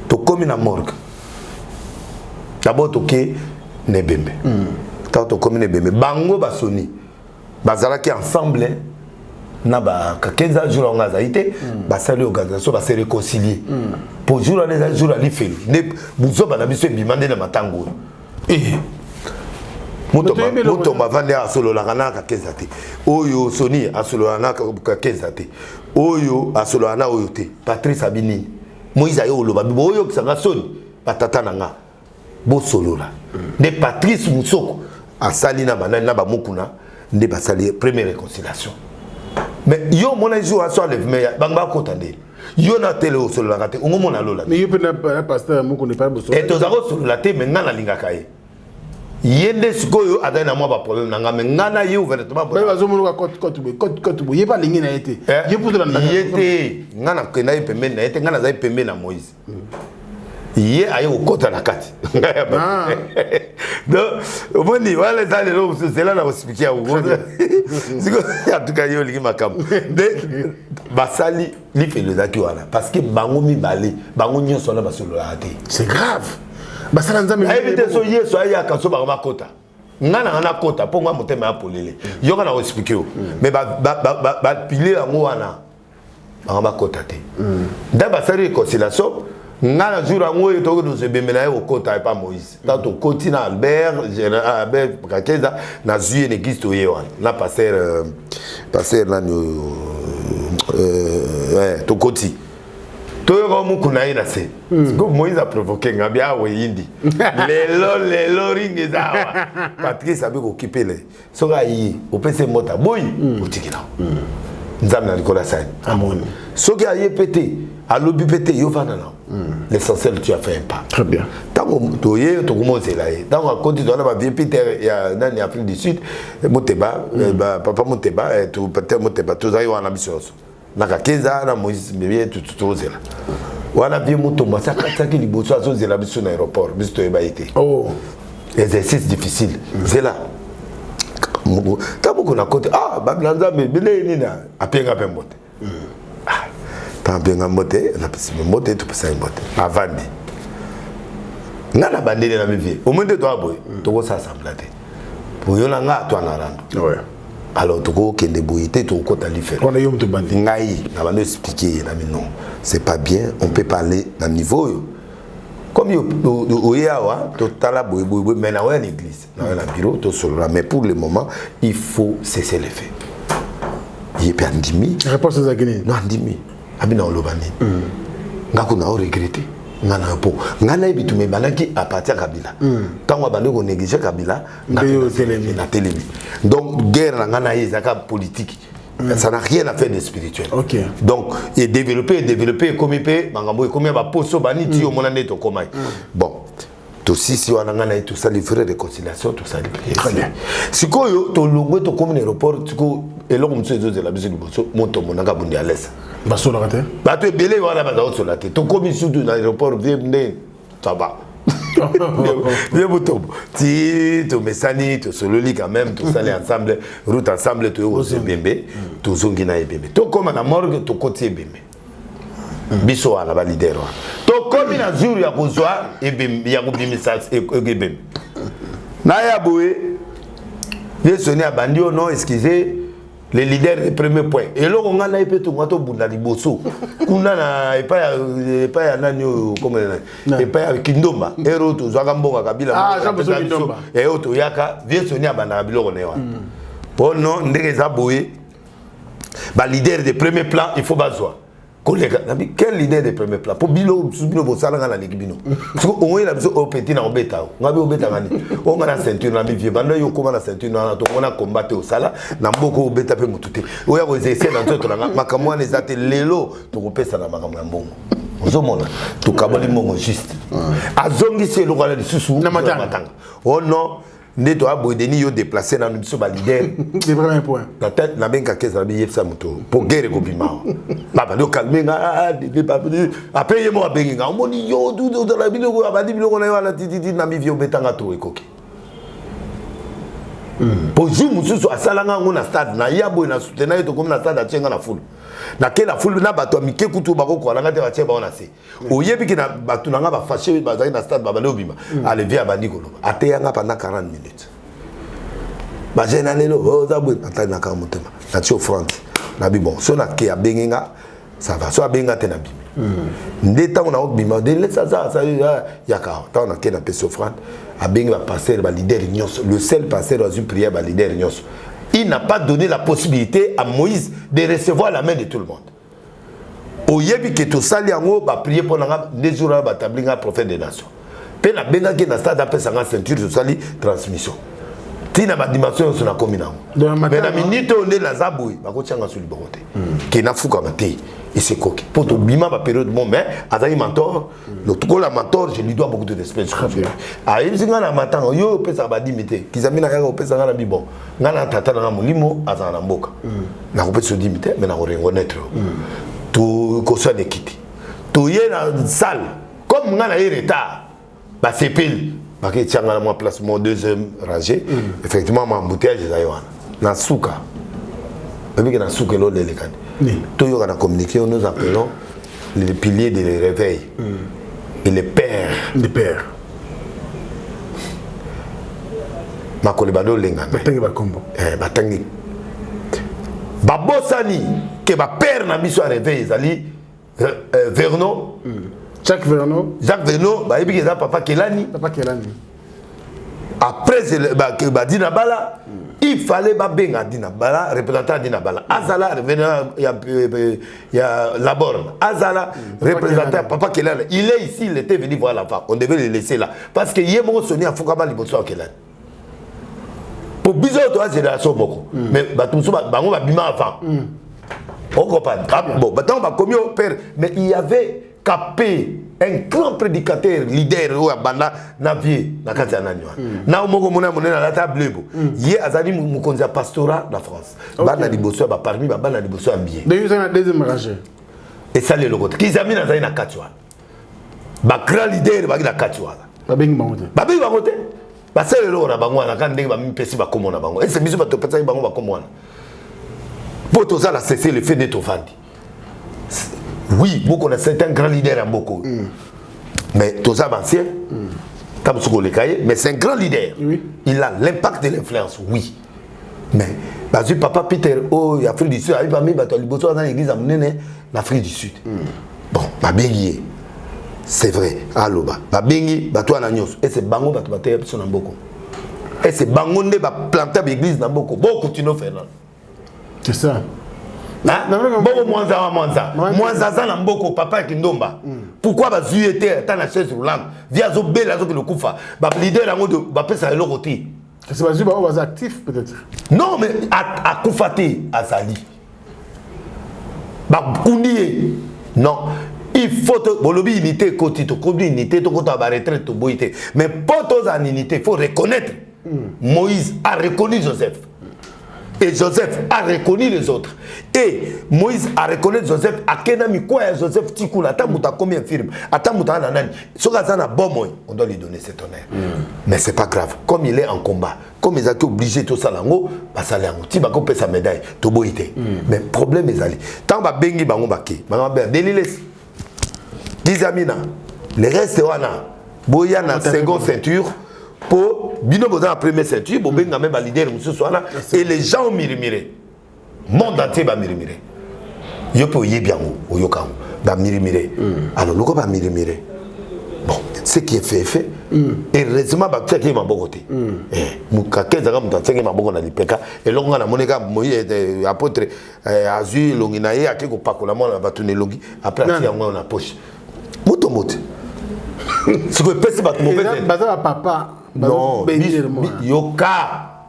Tu comme une morgue. D'abord, tu Nebembe. Tu comme Nebembe. Bango Basoni. Bazala qui ensemble. Na ba 15 jours en Azaïté. Basali organisation va se réconcilier. Pour jour les jours à l'ifel. Ne buzo banabiso bimande na matango. Muto mavande a solo la rana ka kezate. Oyo Sony a solo la rana ka kezate. Oyo a solo la rana oyote. Patrice Abini. Moïse ayo lo babi oyo kisanga Sony patata nanga. Bo solo la. Ne Patrice Moussoko a sali na banana na ba mukuna nde ba sali première réconciliation. Mais yo mona jour a so lève mais banga ko tande. Yo na télé o solo la kate. Ngo mona lola. Mais yo peut na pasteur moko ne pas bosso. Et tozako solo la te mais ngana lingaka ye. Yende sikoyo adana mwa ba problème nanga mais ngana ye ouvertement ba bazomo ka kote ye ba lingi na été ye pour la yete ngana kena ye pembe na été ngana za pembe na Moïse ye aye okota na kati donc au moni wala za le lo c'est là na expliquer au siko en tout cas yo lingi makam de basali li fait le zaki wana parce que bango mi balé bango nyonso na basolo la té c'est grave. Basala nzambe éviter so yeso aya kaso ba makota ngana na kota po ngwa motema ya polele yo kana expliquer mais ba piler yango wana ba makota te nda ba sari réconciliation ngana jour yango to ko se bemena yo kota et pas Moïse tanto continent Albert général Albert Kakeza na zuye l'église to yewan na passer là to koti. Moïse a provoqué Ngabia ou Indi. Les ringues d'awa. Patrice a pu occuper les. Soraï, au PC Mota, boy, au Tikina. Nzamna Nicolas Sain. Amon. Soki a yé pété, à l'obi pété, Yovanana. L'essentiel, tu as fait un pas. Très bien. Tant que tu es, tu commences là. Tant que quand tu dois avoir bien Peter, il y a dans l'Afrique du Sud, Moteba, papa Moteba, tu peut-être Moteba, tu as eu un ambition. Naka 15 ans na Moïse bébé tout zela wana bien moto masa kataki liboso azo zela biso na aéroport biso to ebaité oh exercice difficile zela tabu kuna côté bablanza bébé nina apenga pembote tampenga mbote na pesi mbote to pesa mbote avandi ngana bandele na bivie au moins de toi boy to ko s'assembler pour yona nga to na rando ouais. Alors tu vois qu'il y a des bouillités, tu vois qu'il y a des bouillités. On va expliquer, non, c'est pas bien, on peut parler à un niveau. Comme il y a mais dans l'église, dans le bureau, mais pour le moment, il faut cesser les faits. Il y a un demi. Réponse à Guinée. Non, un demi. Abina Olobani. On a regretté. Ngana po ngana bitu me banaki à partir Kabila tant on bande ko négliger Kabila na télé donc guerre ngana ezaka politique ça n'a rien à faire de spirituel okay. Donc et développer comme il mangambo comme ba poso bani ti o monane to komai bon to sisi wana ngana tout ça livrer réconciliation tout ça très bien sikoyo to longo to comme aéroport siko et là on se dit la musique du monto monanga bundi à l'aise baso la raté ba to belé wala ba zo la tête to comme surtout dans l'aéroport viens ça va bien bouton ti to mesani to sololi quand même to salé ensemble route ensemble to au bembe to zongi na bembe to comme na morgue to côté bembe biso ala ba leader to comme na jour ya kozwa e bembe ya ko bimisa e bembe na ya boé je sonné à bandi ou non excusez les leaders le premier point et là on a là peut tout ngato bunda liboso kuna na et pas ya nani comme et pas kindomba ero to zaka mbonga kabila ah jambo zo kindomba et auto yaka je sonné à banda biloko newa bon non ndenge za boye ba leader de premier plan il faut bazwa collègue quel leader de premier plan pour bilo bosala na l'équipe bino parce que on est là au petit na obeta ngabe obeta ngani on a la ceinture na vie banda yo koma na ceinture na to on a combattre au sala na mboko obeta pe mutute oya ko essayer dans tout na makamwa les ate lelo to kopesa na makamwa mbongo ozomona to kabali mbongo juste azongi se lo kala lisusu na matanga oh non ne doit boudeni yo déplacer dans une soba leader c'est vraiment un point la tête na benka kesa bi yefsa moto pour guerre ko bima baba do calmer nga de papa après yemo abenga omoni yo du dans la vidéo ko abadi biloko na yo ala titi na mi vio betanga to ekoki pour jour mususu asalanga ngona stade na yabo na soutenir to comme na stade achenga na foule na kela foule na bato mike kutu bako ko na ngate bache ba ona se oyebi ki na bato na nga ba fâché ba na stade baba le bima ale via bandi ko ateyanga pendant 40 minutes ba jena lelo ozabu atana ka mutema na tio France na bi bon so na ke abenga ça va so abenga te na bi ndeta on a bima de laisse ça yaka ta on a ke na peso France abenga ba passer ba leader nyos le seul passer dans une prière ba leader nyos. Il n'a pas donné la possibilité à Moïse de recevoir la main de tout le monde. Au yebi que to sali ango ba prier pour nga des jours ba tablinga prophète des nations. Pe na benga ke na stade après sanga ceinture to sali transmission. Tina ba dimension sur na komina. Mais na minute on est na zabui ba ko tianga sur liboroté. Ke na fuka maté et c'est coquille. Pour to bima ba période bon mais azali mentor, le tout la mentor, je lui dois beaucoup de respect. Ah il singa na matanga yo pesa ba dimité. Kizamina yaka pesa na bibo. Ngana tata na mulimo azana mboka. Na ko pesa dimité mais na ko reconnaître. To ko so nekiti. To ye na salle comme ngana y retard. Ba sepel ba ke tianga na moi place mon deuxième rangée. Effectivement ma embouteillage za yoana. Na suka. Même que na suka lo de lekani. Tout le monde a communiqué, nous appelons les piliers de réveil et les pères. Les pères. Makolebado lenga. Batangi bakombo. Batangi. Babosani que ba père na biso réveil zali Vernon. Jacques Vernon. Jacques Vernon, ba ebi que papa Kelani. Papa Kelani. Après ba Dinabala. Il fallait benga Dinabala, représentant Dinabala. Azala, il y a la borne. Azala, représentant Papa Kelani. Il est ici, il était venu voir la femme. On devait le laisser là. Parce que hier, mon sonné à Fukama Liboso Kelani. Pour bizarre, toi, c'est la somme. Mais Batumso, Bango va bima avant. On comprend. Bon, maintenant, on va commis au père. Mais il y avait capé un grand prédicateur, leader, banda navie na kati ya nani wana. Na moko mona na la table bo. Ye azali mukonzi pastorat na France. Bana liboso ba parmi ba bana liboso bien. De yo na deuxième rangée. Et ça le logo. Kizami na zali na kati wana. Ba grand leader ba na kati wana. Ba bengi bangote. Ba bengi bangote. Ba sele lo na bango na kan ndenge ba mipesi ba komona bango. Et c'est biso ba to pesa bango ba komona. Poto za la cesser le fait de Tovandi. Oui, beaucoup de certains grands leaders en beaucoup. Mais tous ça ancien, mais c'est un grand leader. Oui. Il a l'impact de l'influence, oui. Mais parce que papa Peter, oh, Afrique du Sud, il va mettre dans l'église en Afrique du Sud. Bon, ma bengi, c'est vrai. Allo ba bengi, ba toi na nyos. Et c'est bango ba to ba son beaucoup. Et c'est bango ne ba planter l'église dans beaucoup. Beaucoup tu nous fais là. C'est ça. Bon, Mwanza na mboko papa Kindomba. Pourquoi ba zuete ta na chaise roulante via zo bela zo le kufa ba leader yango de ba pesa le roti. C'est pas juste ba actif peut-être. Non mais à kufati azali. Ba kunie. Non, il faut bolobi unité côté to kobi unité to kota ba retraite to boité. Mais pour tous en unité, il faut reconnaître Moïse a reconnu Joseph. Et Joseph a reconnu les autres. Et Moïse a reconnu Joseph. Akenami quoi Joseph Tikula. Atamuta combien film. Atamuta nanani. Sogazana bon on doit lui donner cet honneur. Mais c'est pas grave. Comme il est en combat, comme ils ont été obligés tout ça lango, basalango. Ti bako pe sa médaille. Toboité. Mais problème est allé. Tant ba bengi bango baki. Bango ben deliles. Dizamina. Le reste wana. Boya na seconde ceinture. Pour bino boza la première ceinture, pour benga même leader et les gens ont murmuré. Monde entier va murmurer. Yo po bien ou yo kan va murmurer. Alors le va murmurer. Bon, ce qui est fait. Et heureusement ba tchaki ma bokoté. Muka kenza mu tchaki ma boko na lipeka et longa na moneka moyi apôtre azui longina ye akeko pakola mona ba tourner longi après ati yango na poche. Moto moto. Si vous pensez pas mauvais papa. Non, yoka.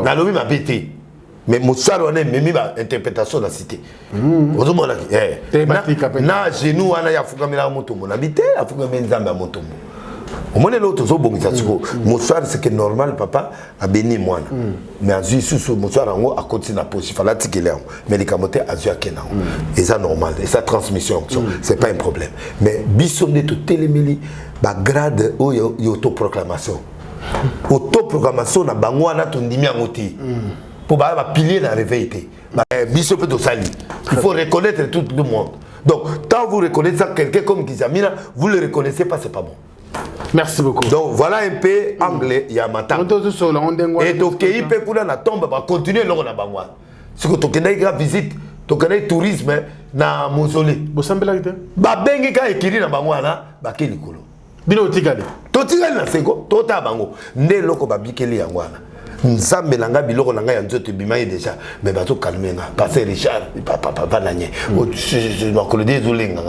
Na lobi ma bêté. Mais Moussaro on est même ba interprétation de la cité. Vous mona na genou ana ya fuka mela moto mon habité, a fuka menzamba moto. Au moins l'autre zo bongisa siko. Moussaro c'est que normal papa a béni moi. Mais azu sous Moussaro ngo a continuer na poche fala tikele médicament azu akena. Et ça normal, et ça transmission c'est pas un problème. Mais bisonné tout téléméli ba grade o autoproclamation. Autoproclamation na bangwana tondimi ngoti. Pour ba pilier na réveiller. Ba biso peut sali. Il faut reconnaître tout le monde. Donc tant vous reconnaissez ça quelqu'un comme Kizamina, vous le reconnaissez pas c'est pas bon. Merci beaucoup. Donc voilà un peu anglais il y a matin. Et donc il peut couler na tombe va continuer là na bangwa. Si que tokenda ira visite, tokenda tourisme na mausolée. Bosambela kite. Ba bengi ka ekiri na bangwa na ba kelikolo. Bino otikali. Totikali na seko, tota bango. Nde loko ba bikeli yangwana. Nzambe langa biloko langa ya nzoto bimaye déjà mais bato calmer nga passer Richard papa bananye je dois que le désolenga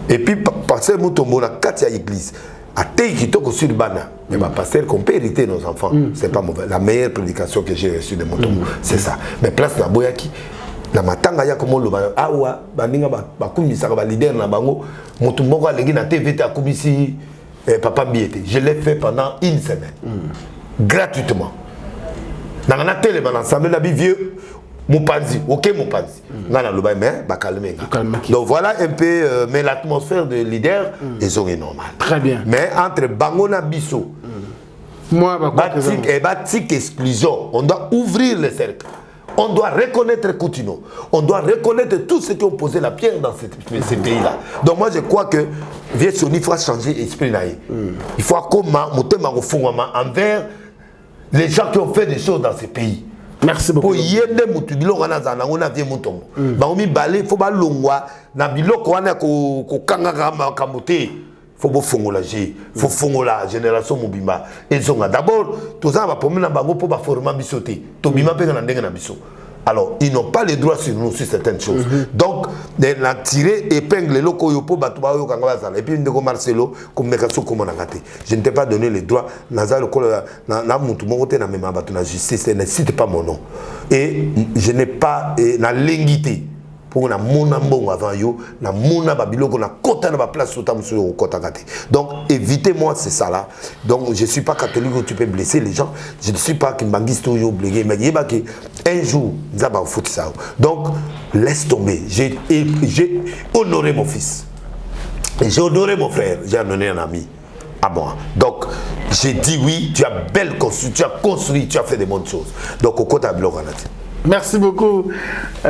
et puis passer mutombo na kati ya église atei kitoko sur bana mais ba passer qu'on peut hériter nos enfants c'est pas mauvais la meilleure prédication que j'ai reçue de mutombo c'est ça mais place na boyaki na matanga ya komo loba awa baninga ba kumisa ba leader na bango mutu moko alengi na TV ta kumisi papa Biete je l'ai fait pendant une semaine gratuitement. Dans la télé, l'ensemble de vieux Moupanzi, ok Moupanzi. Dans la loi, mais calmer. Donc voilà un peu, mais l'atmosphère de leader est normale. Très bien. Mais entre Bangona Bissot, Batik exclusion, on doit ouvrir le cercle. On doit reconnaître Coutinho. On doit reconnaître tous ceux qui ont posé la pierre dans ces pays-là. Donc moi je crois que vieux Sony faut changer l'esprit. Il faut comment envers les gens qui ont fait des choses dans ces pays. Merci beaucoup. Pour yende mutu biloko na zana on a vie mutombo. Ba omi balé faut ba longwa na biloko wana ko kangaka makambote. Faut bo fongola ji, faut fongola génération mobimba. Ils ont d'abord tous ça va promena bango pour ba former bisoté. To bima pe na ndenga na biso. Alors, ils n'ont pas le droit sur nous sur certaines choses. Donc, la tirer épingle loko yopo batuba yo kanga bazala. Et puis ndeko Marcelo comme mekaso comme on a gâté. Je ne t'ai pas donné le droit nazalo ko na mutu mongo te na mema batu na justice ne cite pas mon nom. Et je n'ai pas na lengité pour na mona mbongo avant yo na mona babiloko na kota na ba place sota muso yo kota gâté. Donc évitez-moi c'est ça là. Donc je suis pas catholique où tu peux blesser les gens. Je ne suis pas kimbangiste ou yo blessé mais yeba que un jour ça va foutre ça. Donc laisse tomber. J'ai honoré mon fils. J'ai honoré mon frère, j'ai honoré un ami à moi. Donc j'ai dit oui, tu as belle construit, tu as construit, tu as fait de bonnes choses. Donc au côté de l'organati. Merci beaucoup.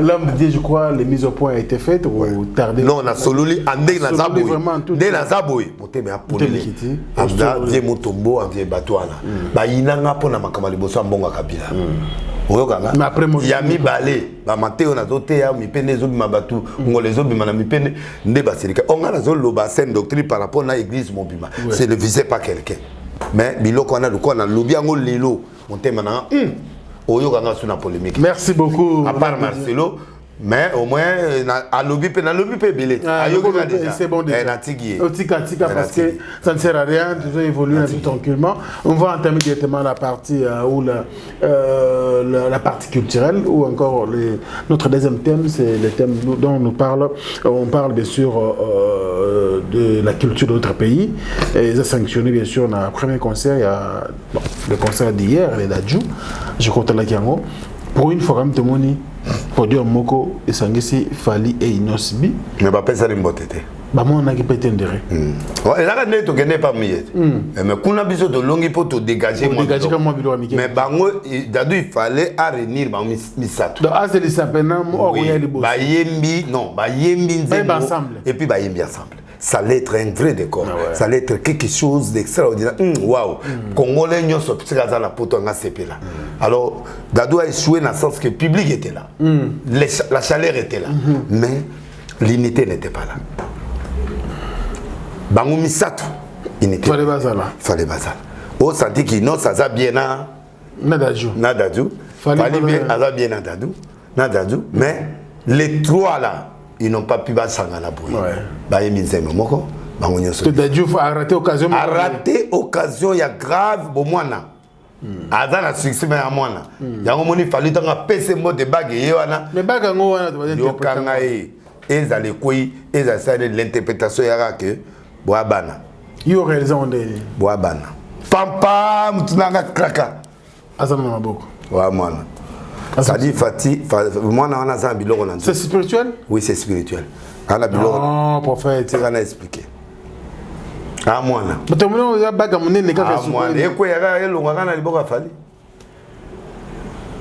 L'homme de Dieu, je crois, les mises au point ont été faites ou tardé. Non, on a sololi, andé na zaboui. Dès la zaboui, monté mais apolé. Amda vie mutombo, amda batouana. Ba inanga pona makamali boso ambonga kabila. Oyokanga. Mais après moi, yami balé, ba maté on a doté ya mi pene zo bima batu, ngole zo bima na mi pene ndé basirika. On a la zone loba scène doctrine par rapport à l'église mon bima. C'est ne visait pas quelqu'un. Mais biloko on a de quoi on a lobi angol lilo, monté maintenant. Merci beaucoup. À part Marcelo, mais au moins, à lobby peut belé. C'est bon déjà. Tika parce que ça ne sert à rien, toujours évoluer un peu tranquillement. On va entamer directement la partie où la partie culturelle, ou encore notre deuxième thème, c'est le thème dont on parle bien sûr de la culture d'autres pays. Et ils ont sanctionné bien sûr dans le premier concert, il y a le concert d'hier, les Dadjou, je compte la Kiango. Pour une fois, comme tout le monde, pour dire Moko, et Sangisi, Fali et Inosbi. Mais pas ça les mbotete. Bah moi on a qui peut t'endurer. Et là quand tu gagnes pas mieux. Mais qu'on a besoin de longue pour te dégager moi. Dégager comme moi bilo américain. Mais bango d'adu il fallait à réunir ba misato. Donc ah c'est les sapena moi on y a les boss. Ba yembi non, ba yembi ensemble. Et puis ba yembi ensemble. Ça allait être un vrai décor. Ça allait être quelque chose d'extraordinaire. Waouh. Congolais n'y ont pas de ça la poto nga CP là. Alors Dadou a échoué dans le sens que le public était là. La chaleur était là. Mais l'unité n'était pas là. Bango misato unité. Fallait bazala. Fallait bazala. Au senti qu'il non ça va bien na Nadadou. Fallait bien ça bien Nadadou. Mais les trois là ils n'ont pas pu basanga la bouille. Ba yeminzeme moko bango nyoso. Nadadou a raté occasion. A raté occasion ya grave bo mwana. Aza na succès mais ya mwana. Yango moni fallait tanga pese mo de bague ye wana. Mais bague ngo wana to ba yo kanga e ezale koi ezasale l'interprétation ya que boabana. Yo réalisé on est boabana. Pam pam tunanga kraka. Azana maboko. Wa mwana. Ça dit Fati, mwana wana za biloko na. C'est spirituel? Oui, c'est spirituel. Ana biloko. Non, prophète. C'est kana expliquer. Ah mwana. But on ya baga munene ka fa. Ah mwana, eko ya elonga kana liboka fali.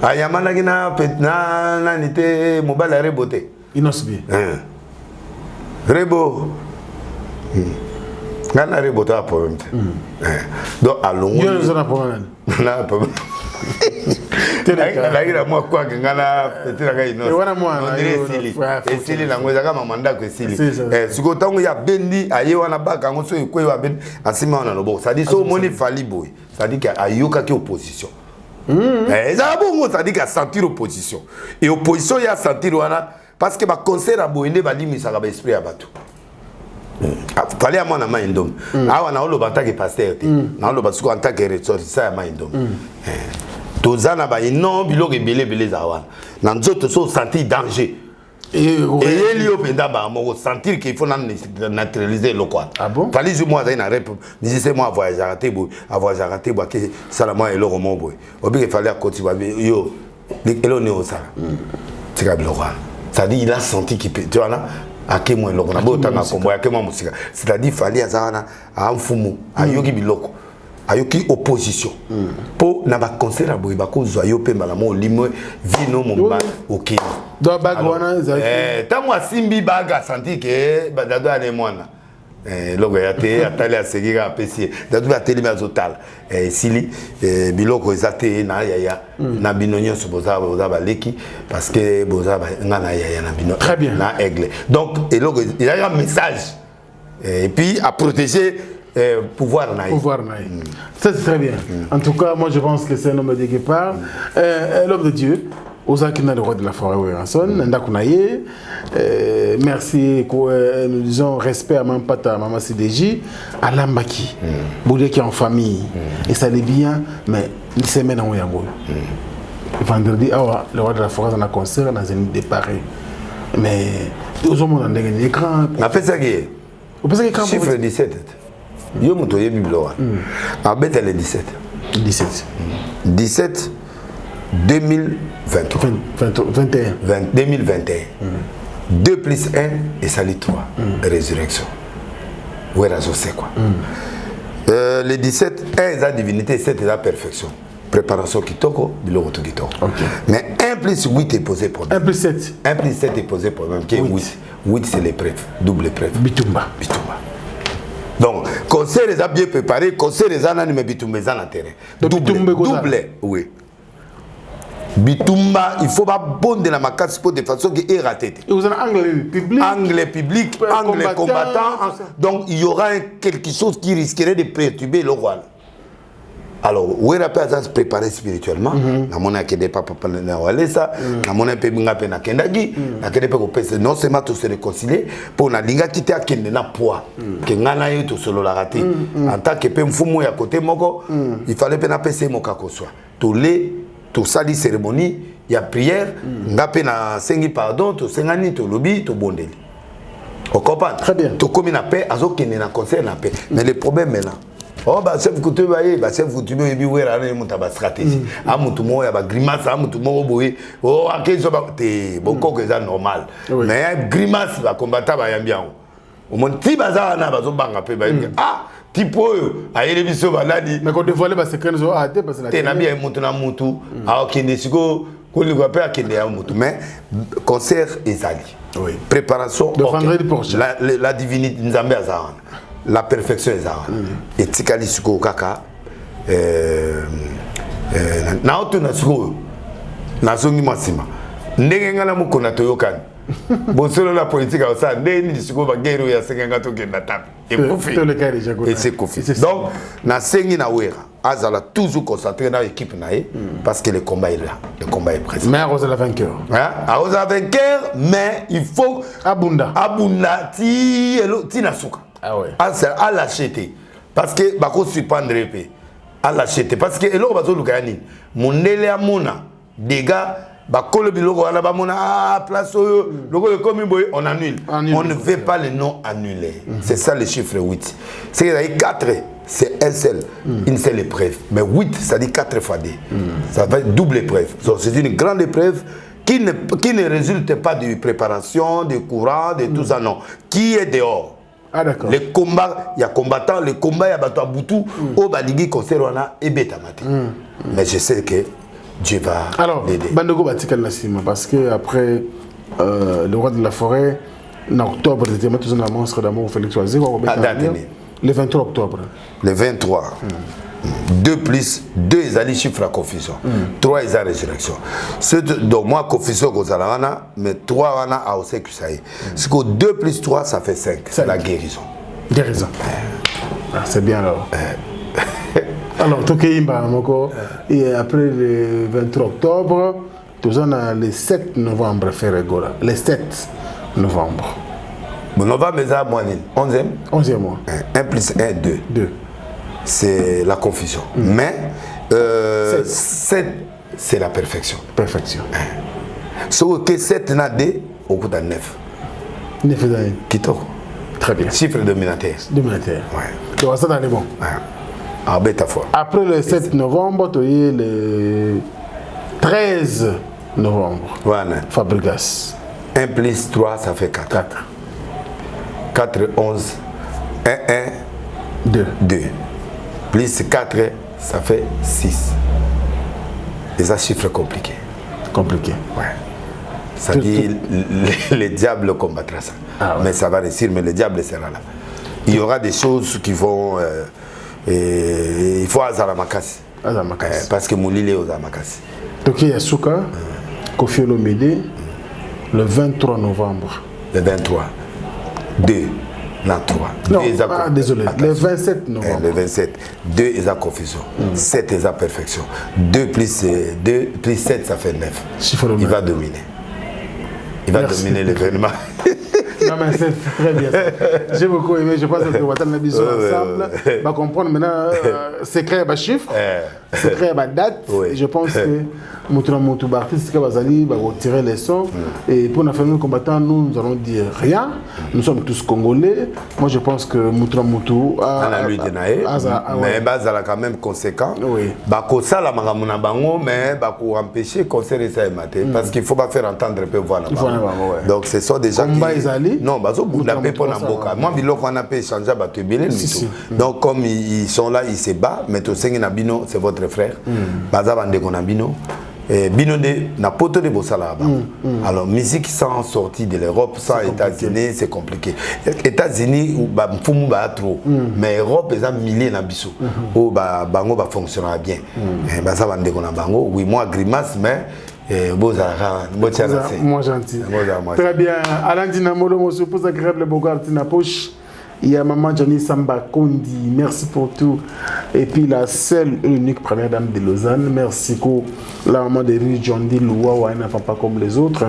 Ayamana kina na nite mobile rebote. Inosbi. Rebo. Ngana rebo ta problème. Donc allons. Yo nous a problème. Na problème. La ira moi quoi que ngana peut-être ga ino. Wana mwana esili na ngoza kama manda ko esili. Siko tango ya bendi aye wana baka ngoso ekwe wa bendi asima wana lobo. Ça dit so moni fali boy. Ça dit que ayoka ki opposition. Ça bon ça dit que sentir opposition. Et opposition ya sentir wana parce que ba concert a boende ba limisa ka ba esprit abatu. Fallait à moi na maindom. Ah wana olo banta ke pasteur te. Na olo basuko anta ke ressortissant ya maindom. Tozana ba non biloko belé za wana. Na nzoto so sentir danger. Et il y a penda ba mo sentir qu'il faut naturaliser le quoi. Ah bon? Fallait je moi na rep. Disais moi voyage raté que ça la moi et le roman boy. Obi il fallait à côté yo. Elo ne o ça. C'est ka biloko. Ça dit il a senti qu'il peut tu vois là. Akemo eloko na botanga kombo akemo musika c'est-à-dire fallait azana a mfumu ayoki biloko ayoki opposition po na ba concert aboy ba ko zwa yo pemba la mo limwe vino mo ba okini do bag wana tamo asimbi baga senti ke badado ane mwana logo ya te atali asegira apesi dadu ba telemi azotala sili biloko ezate na yaya na binonyo so boza ba leki parce que boza ngana yaya na bino très bien na aigle donc et logo il y a un message et puis à protéger pouvoir naï. Ça c'est très bien. En tout cas moi je pense que c'est un homme de guépard l'homme de Dieu. Ozakina le roi de la forêt Weranson, Ndakunaye, merci, nous disons respect à Mampata, Maman CDJ, à Lambaki, Boudé qui est en famille, et ça allait bien, mais une semaine en Ouyango. Vendredi, le roi de la forêt, on a concert dans un départ. Mais, aux hommes, on a un écran. On a fait ça qui est. Chiffre 17. Yo Moutoye Bibloa. En bête, elle est 17. 17. 2021. 2 plus 1 et ça lit 3. Résurrection. Ouais, c'est quoi? Le 17, 1 est la divinité, 7 est la perfection. Préparation kitoko, biloko to kitoko. Mais 1 plus 8 est posé problème. 1 plus 7. 1 plus 7 est posé problème. 8 c'est l'épreuve, double épreuve. Bitumba. Donc, concert les a bien préparé, concert les a mais bitumba les a dans terrain. Double, oui. Bitumba, il faut pas bonder la macasse pour de façon qui est ratée. Et vous avez anglais public, anglais combattant. Donc il y aura quelque chose qui risquerait de perturber le roi. Alors, où est la personne préparée spirituellement? Na mona kende papa na walesa, na mona pe binga pe na kendagi, na kende pe ko pese non seulement tout se réconcilier pour na linga kité akende na poids. Que ngana yo to solo la raté. En tant que pe mfumu ya côté moko, il fallait pe na pese moka ko soit. Tous les tout ça dit cérémonie, il y a prière, ngapé na sengi pardon, to sengani to lobi to bondeli. On comprend? Très bien. To comme na paix, azo kende na concert na paix. Mais le problème maintenant, Oh, bah, chef coutume, chef coutume, il y a une stratégie. Il y a une grimace, oh, c'est beaucoup normal. Mais grimace, va combattre, va bien. Au moins, si bazar na bazo banga pe ba ah tipo a ele biso baladi mais quand dévoiler ba secret zo a parce que na bien mutu na mutu a okende siko ko li ko pe akende ya mutu mais concert ezali oui préparation de vendredi prochain la divinité nzambe azana la perfection ezana et tikali siko kaka na oto na siko na zongi masima ndenge ngala mukona toyokani bon, selon la politique, ça, et c'est Kofi. Donc, na sengi na wera, azala toujours concentré dans l'équipe nae parce que le combat est là, le combat est présent. Mais Arosa la vainqueur. Arosa la vainqueur, mais il faut Abunda ti nasuka. Ah ouais. À l'acheter parce que bako surprendre pe. À l'acheter parce que elo bazo lukani. Mondele amuna dégâts. On annule. On ne veut pas le nom annulé. C'est ça le chiffre 8. C'est qu'il y a 4, c'est une seule épreuve. Mais 8, ça dit 4 fois 2. Ça va être double épreuve. C'est une grande épreuve qui ne résulte pas de préparation, de courant, de tout ça, non. Qui est dehors. Ah d'accord. Les combats, il y a combattants, le combat, il y a bateau à Boutou, au Baligi, Konserwana et Betamati. Mais je sais que Dieu va l'aider. Alors, Bandego Batikal Nassima, parce que après le roi de la forêt, en octobre, c'était maintenant un monstre d'amour Félix Oisé. Le 23 octobre. Le 23. 2 plus 2 ils allaient chiffre à confusion. 3 ils allaient résurrection. Donc moi confusion Gozalana, mais 3 wana a aussi que ça y est. Parce que 2 plus 3 ça fait 5. C'est la guérison. Guérison. C'est bien alors. Alors, Tokeimba, et après le 23 octobre, nous avons le 7 novembre, le 7 novembre. Bon, novembre, c'est 11e. 11e mois. 1 plus 1, 2. 2. C'est la confusion. Mais 7, c'est la perfection. Perfection. Sauf que 7 n'a 2, au coup de 9. 9 d'année. Kitoko. Très bien. Chiffre dominateur. Dominateur. Ouais. Donc, ça, c'est bon. Ouais. Ah, après le 7 novembre, tu as le 13 novembre. Voilà. Fabregas. 1 plus 3, ça fait 4. 4. 4, 11. 1, 1. 2. 2. Plus 4, ça fait 6. Et ça, chiffre compliqué. Compliqué. Ouais. Ça dit, le diable combattra ça. Ah, ouais. Mais ça va réussir, mais le diable sera là. Il y aura des choses qui vont... Et il faut Azaramakasi. Parce que Moulili est aux Amakasi. Toki Yasuka, Kofi Olomide, le 23 novembre. Le 23. 2. Non, 3. Non, désolé. Le 27 novembre. Le 27. 2 est à confusion. 7 est à perfection. 2 plus 7, ça fait 9. Il va dominer. Il va dominer l'événement. Non mais c'est très bien. J'ai beaucoup aimé, je pense que on va faire une vision ensemble. On va comprendre maintenant secret à chiffre, secret à date. Et je pense que Moutou artiste va tirer les sons. Et pour nos familles combattants, nous allons dire rien. Nous sommes tous congolais. Moi je pense que Moutou mais Bazala quand même conséquent. Bako ça la magamuna bango mais bako empêcher concert et ça maté parce qu'il faut pas faire entendre un peu voilà. Donc c'est ça déjà non, moi, on a pu échanger avec donc, comme ils sont là, ils se battent, mais Nabino, c'est votre frère. Bino na poto de Bossala. Alors, musique sans sortie de l'Europe, sans États-Unis, c'est compliqué. États-Unis, trop. Mais Europe, ils ont milliers d'abissous. Où Bango va fonctionner bien. Oui, moi, grimace, mais. Moi gentil. Très bien. Alain Dinamolo, mon suppose agréable Bogart na poche. Il y a Maman Johnny Samba Kondi. Merci pour tout. Et puis la seule et unique première dame de Lausanne. Merci pour la maman de Rue John D. Loua, elle n'a pas comme les autres.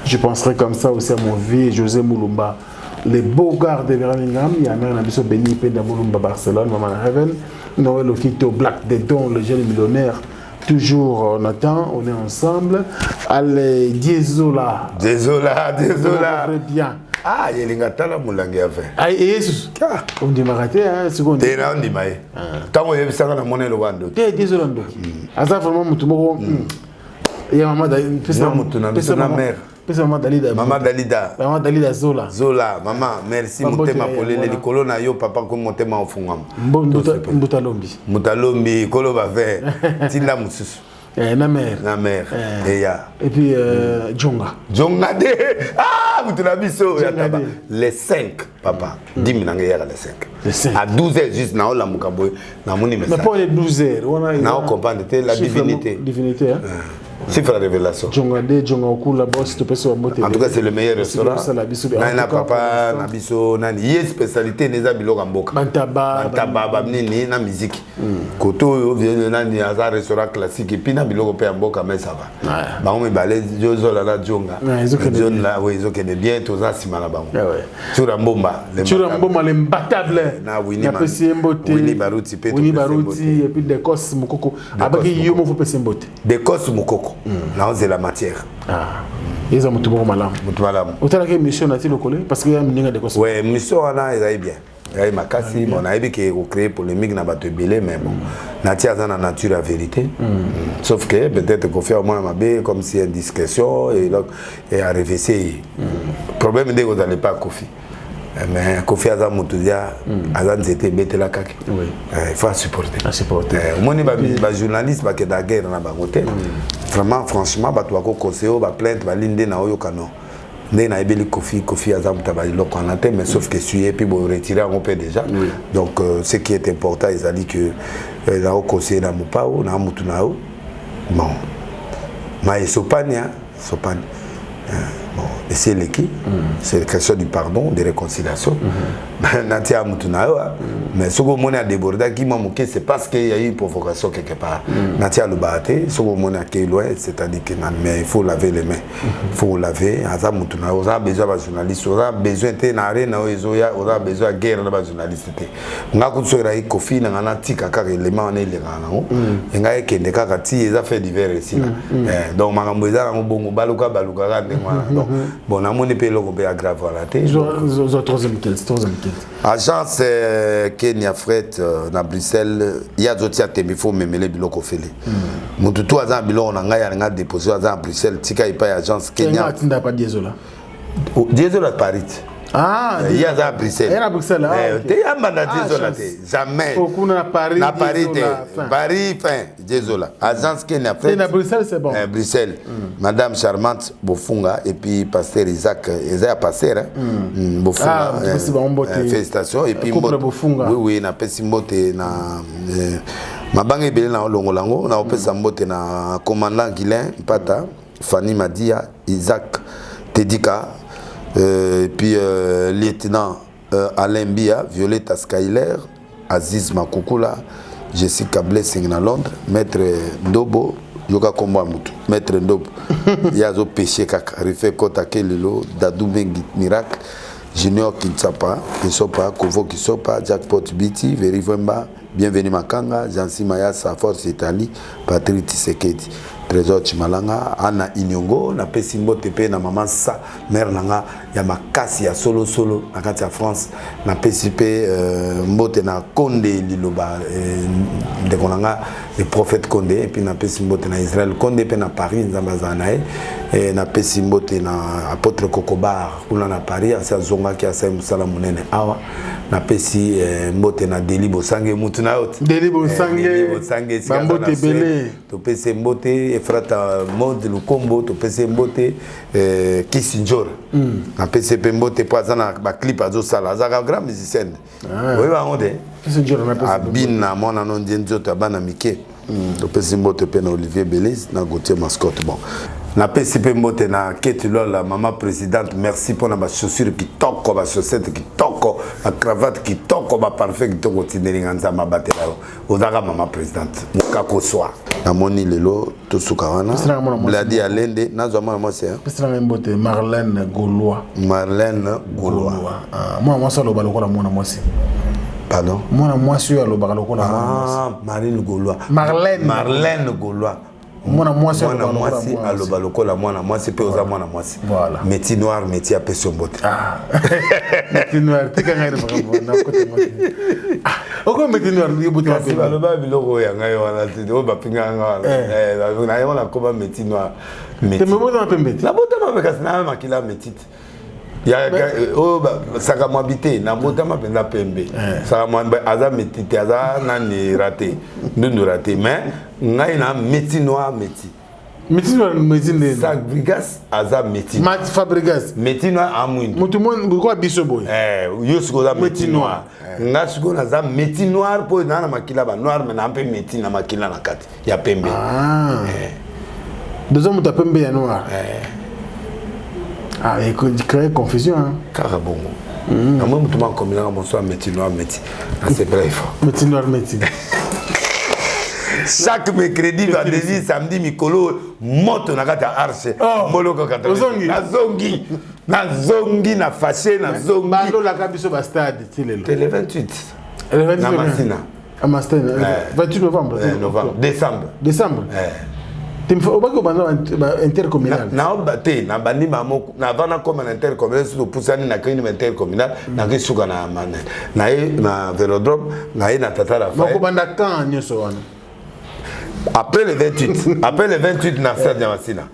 Je penserai comme ça aussi à mon vieux José Moulumba. Les Bogarts de Birmingham. Il y a un abisso béni de Moulumba Barcelone, Maman Heaven. Noël Okito Black Dedon, le jeune millionnaire. Toujours on attend, on est ensemble. Allez, désolé. Désolé. Bien. Ah, yelinga tala mulangi ave. Ah, Jesus. On dit maraté, hein, seconde. T'es là, on dit maï. Tant qu'on y a vu ça, on a monnaie le wando. T'es désolé. Asa vraiment mutumoko. Il y a maman Dalida. Non, mère. Maman Dalida. Maman Dalida. Maman Dalida Zola. Zola, maman, merci. Motema polé, les colons yo papa comme motema en fungam. Moutalombi. Moutalombi, kolo va faire. Tinda mususu. Na mère. Na mère. Et puis Djonga. Djonga de. Ah, vous te l'avez vu. Les 5, papa. 10 000 les 5. À 12h, juste na la mukaboy. Na moni message. Mais pas les 12h. Na on comprend la divinité. Divinité, hein. C'est la révélation. Djonga de, Djonga Okula, boss, tu peux se moter. En tout cas, c'est le meilleur restaurant. Nana papa, nabiso, nani. Il y a une spécialité, les habits logamboka. Bantaba. Bantaba, babnini, na musique. Koto, vient nani, un restaurant classique. Et puis, na bilogo pe amboka, mais ça va. Bah, on me balait, Jozo la Djonga. Djonga là, oui, ils ont qu'elle est bien, tous en ciment là-bas. Turambomba. Turambomba, l'imbattable. Na Winnie Mbote. Winnie Baruti, Winnie Baruti, et puis des cosses Mukoko. Avec Yomo, faut passer Mbote. Des cosses Mukoko. Là, c'est la matière. Ah. Ils ont tout bon malam. Tout malam. Autant que mission n'a-t-il collé parce qu'il y a une ligne de cosses. Oui, mission là, il est bien. Il y a ma casse, on a vu qu'il a créé polémique dans le belé, mais bon, nature dans la nature la vérité. Sauf que peut-être qu'on fait au moins ma baie comme si une discrétion et à réveiller. Le problème c'est que vous n'allez pas Kofi. Mais Kofi Azam Moutoudia, Azam c'était bête la caque. Il faut supporter. Moi, les journalistes qui sont dans la guerre, vraiment, franchement, tu as conseillé, tu as plainte, tu as l'indé na oyo kano. Né na ebeli Kofi Azam tabali lo kanate, mais sauf que suye puis bon retirer on peut déjà. Donc ce qui est important, ils ont dit que là au conseiller na mupao na mutunao. Bon. Mais sopania. Bon, et c'est l'équipe, c'est la question du pardon, de réconciliation. Natia Moutunao, mais ce que mon a débordé, qui m'a moqué, c'est parce qu'il y a eu une provocation quelque part. Natia le batté, ce que mon a qui est loin, c'est-à-dire qu'il faut laver les mains. Il faut laver. Aza Moutunao, on a besoin de journalistes, on a besoin de n'arrêter, on a besoin de guerre de journalistes. On a construit un Kofi, on a tika kaka élément on est les rangs. On a écrit kaka ti, ils ont fait divers ici. Donc Magamboza, on bongo baluka. Bon, on a mon épée, on peut aggraver la tête. Agence Kenya Fret dans Bruxelles, il y a d'autres qui il faut même les biloko félé. Mon tout à biloko on a déposé à Bruxelles, tika il pas agence Kenya. Tu n'as pas diesel. Diesel à Paris. Ah, il y a à Bruxelles. Il y a à Bruxelles. Tu as mandat diesel jamais. Paris. Na Paris Paris fin diesel. Agence Kenya Fret. À Bruxelles c'est bon. Bruxelles. Madame Charmante Bofunga et puis pasteur Isaac pasteur Bofunga. Félicitations et puis Bofunga. Oui, na pesi mbote na mabange belé na longolango na opesa mbote na commandant Guilain Pata, Fanny Madia, Isaac Tedika et puis lieutenant Alain Bia, Violetta Skyler, Aziz Makukula, Jessica Blessing na Londres, maître Ndobo Yoga Komba Mutu, maître Ndobo Yazo Péché Kaka, Rife Kota Kelilo, Dadou Bengi Miracle, Junior Kinsapa, Kisopa, Kovo Kisopa, Jackpot Biti, Verivemba, Bienvenue Makanga, Jansi Mayasa, Force Italie, Patrick Tisekedi, Trésor Chimalanga, Anna Inyongo, na Pessimbo Tepe, na Maman Sa, Mère Nanga, Yamakasi, ya Solo, na Katia France, na Pesipe, Mbote na Konde, Liloba, de Konanga, le prophète Konde, et puis na Pesimbo na Israël, Konde, puis na Paris, Nzambazanae, et na Pesimbo na Apôtre Kokobar, ou na Paris, à sa Zonga qui a sa Moussala Mounene Awa, na Pesi, Mbote na Deli Bosange, Moutunaot. Deli Bosange, Bambote Belé, to Pesi Mbote, Efrata Mode, le combo, to Pesi Mbote, Kissinjor. Na PCP Mbote, Poisana, Clip à Zosala, Zaga, grand musicien. Oui, on dit. Abina, mon anon Dienzo, Tabana Mike. To Pesi Mbote, Pena Olivier Belize, na Gauthier Mascotte. Bon. Na PCP Mbote na Ketulol, la maman présidente, merci pour ma chaussure qui toque, ma chaussette qui toque, ma cravate qui toque, ma parfait qui toque, Tineringanza, ma batterie. Ozaga maman présidente, Mokako soir. Na moni lelo, to sukawana. Bladi Alende, nazo mama c'est. Pisana Mbote, Marlène Gaulois. Marlène Gaulois. Moi ça lo baloko la mona moi si. Pardon? Moi sur lo baloko la. Ah, Marlène Gaulois. Marlène Gaulois. mwana mwasi aloba lokola mwana mwasi pe oza mwana mwasi voilà métier noir métier apesi mbote métier noir tika ngai na côté moté oko métier noir yebuta kasi baloba biloko ya ngai wana te o bapinga ngala na yona koba métier noir métier te mebota pembeti la bota ma kasi na makila métier ya o saka mwabite na bota ma penza pembe saka mwamba aza métier aza nani raté ndu raté mais ngai na métier noir métier Métino métine Fabregas aza métine. Mat Fabregas. Métino amwin. Mutumon quoi bisoboy. Yo siko za métine noir. Nga siko na za métine noir po na makila ba noir mais na un peu métine na makila na kati. Ya pembe. Ah. Deux hommes ta pembe ya noir. Ah, et créer confusion hein. Carabongo. Na moi mutuma komina ka bonsoir métine noir métine. C'est bref. Métine noir métine. Chaque mercredi, vendredi, samedi, mikolo, moto na kata arche. Moloko kata. Na zongi na fâché na zongi. Bando la kabiso ba stade tilelo. Le 28. Le 28 na Masina. À Masina. 28 novembre. Novembre. Décembre. Timfo obako bando intercommunal. Na obate na bandi mamoko na vana comme un intercommunal sur pusani na kini intercommunal na kisuka na manet. Na Vélodrome na na tata la moko banda kan nyoso wana. Après le 28 na stade ya Masina.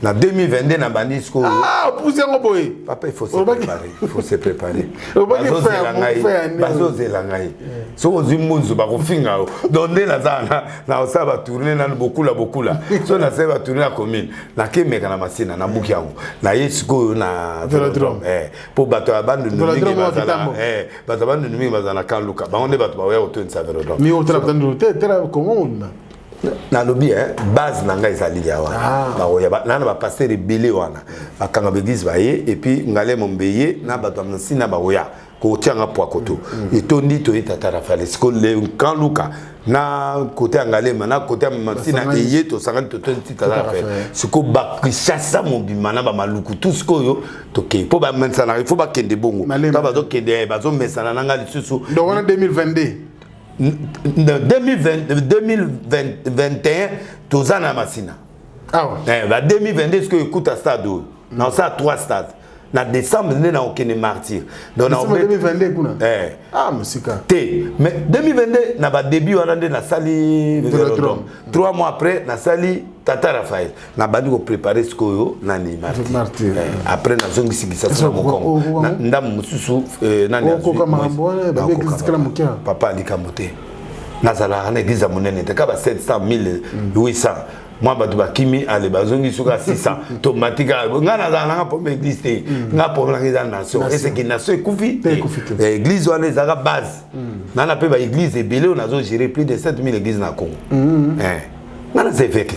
Na 2022 na Bandisco. Ah, pousse en boy. Papa il faut se préparer. Bazo zelangai. So ozimunzu ba kofinga. Donner la zana na osaba tourner na beaucoup la. So na seba tourner la commune. Na kemeka na Masina na buki yango. Na yesko na Vélodrome. Pour bato ya bande de mingi bazala. Bato bande de mingi bazala kan luka. Ba onde bato ba ya oto nsa Vélodrome. Mi otra bande de tera comment na lobi base na ngai ezali ya wana baoya nana ba passer rebelle wana bakanga beglise baye et puis ngale mombeye na bato amsina baoya ko tianga po koto etondi to etata Raphaël siko le kanluka na côté ngale mana côté masina eye to 50 to 20 tata Raphaël siko ba kishasa mobima na ba maluku tout siko yo to ke po ba mensana il faut ba kende bongo ta ba zo kende ba zo mesana na ngali susu donc on a 2022 2021 tozana Masina. Ah ouais. 2022 ce que écoute à stade non ça 3 stades. Na décembre on a aucun martyr. Donc en 2022 kuna. Ah musika. Mais 2022 na ba début on a na sali Vélodrome. 3 mois après na sali Tata Raphaël. Na bandi ko préparer ce que na ni martyr. Après na zongi sikisa sur mon Congo. Ndam mususu nani papa alikamote. Nazala na église monene te ka ba 700 800. Moi batu bakimi ale bazongi suka 600 tomatika ngana za na po église te nga po na ngeza nation et c'est que nation kufi église wana ezaka base nana pe ba église ebele on a géré plus de 7000 églises na Congo ngana c'est fait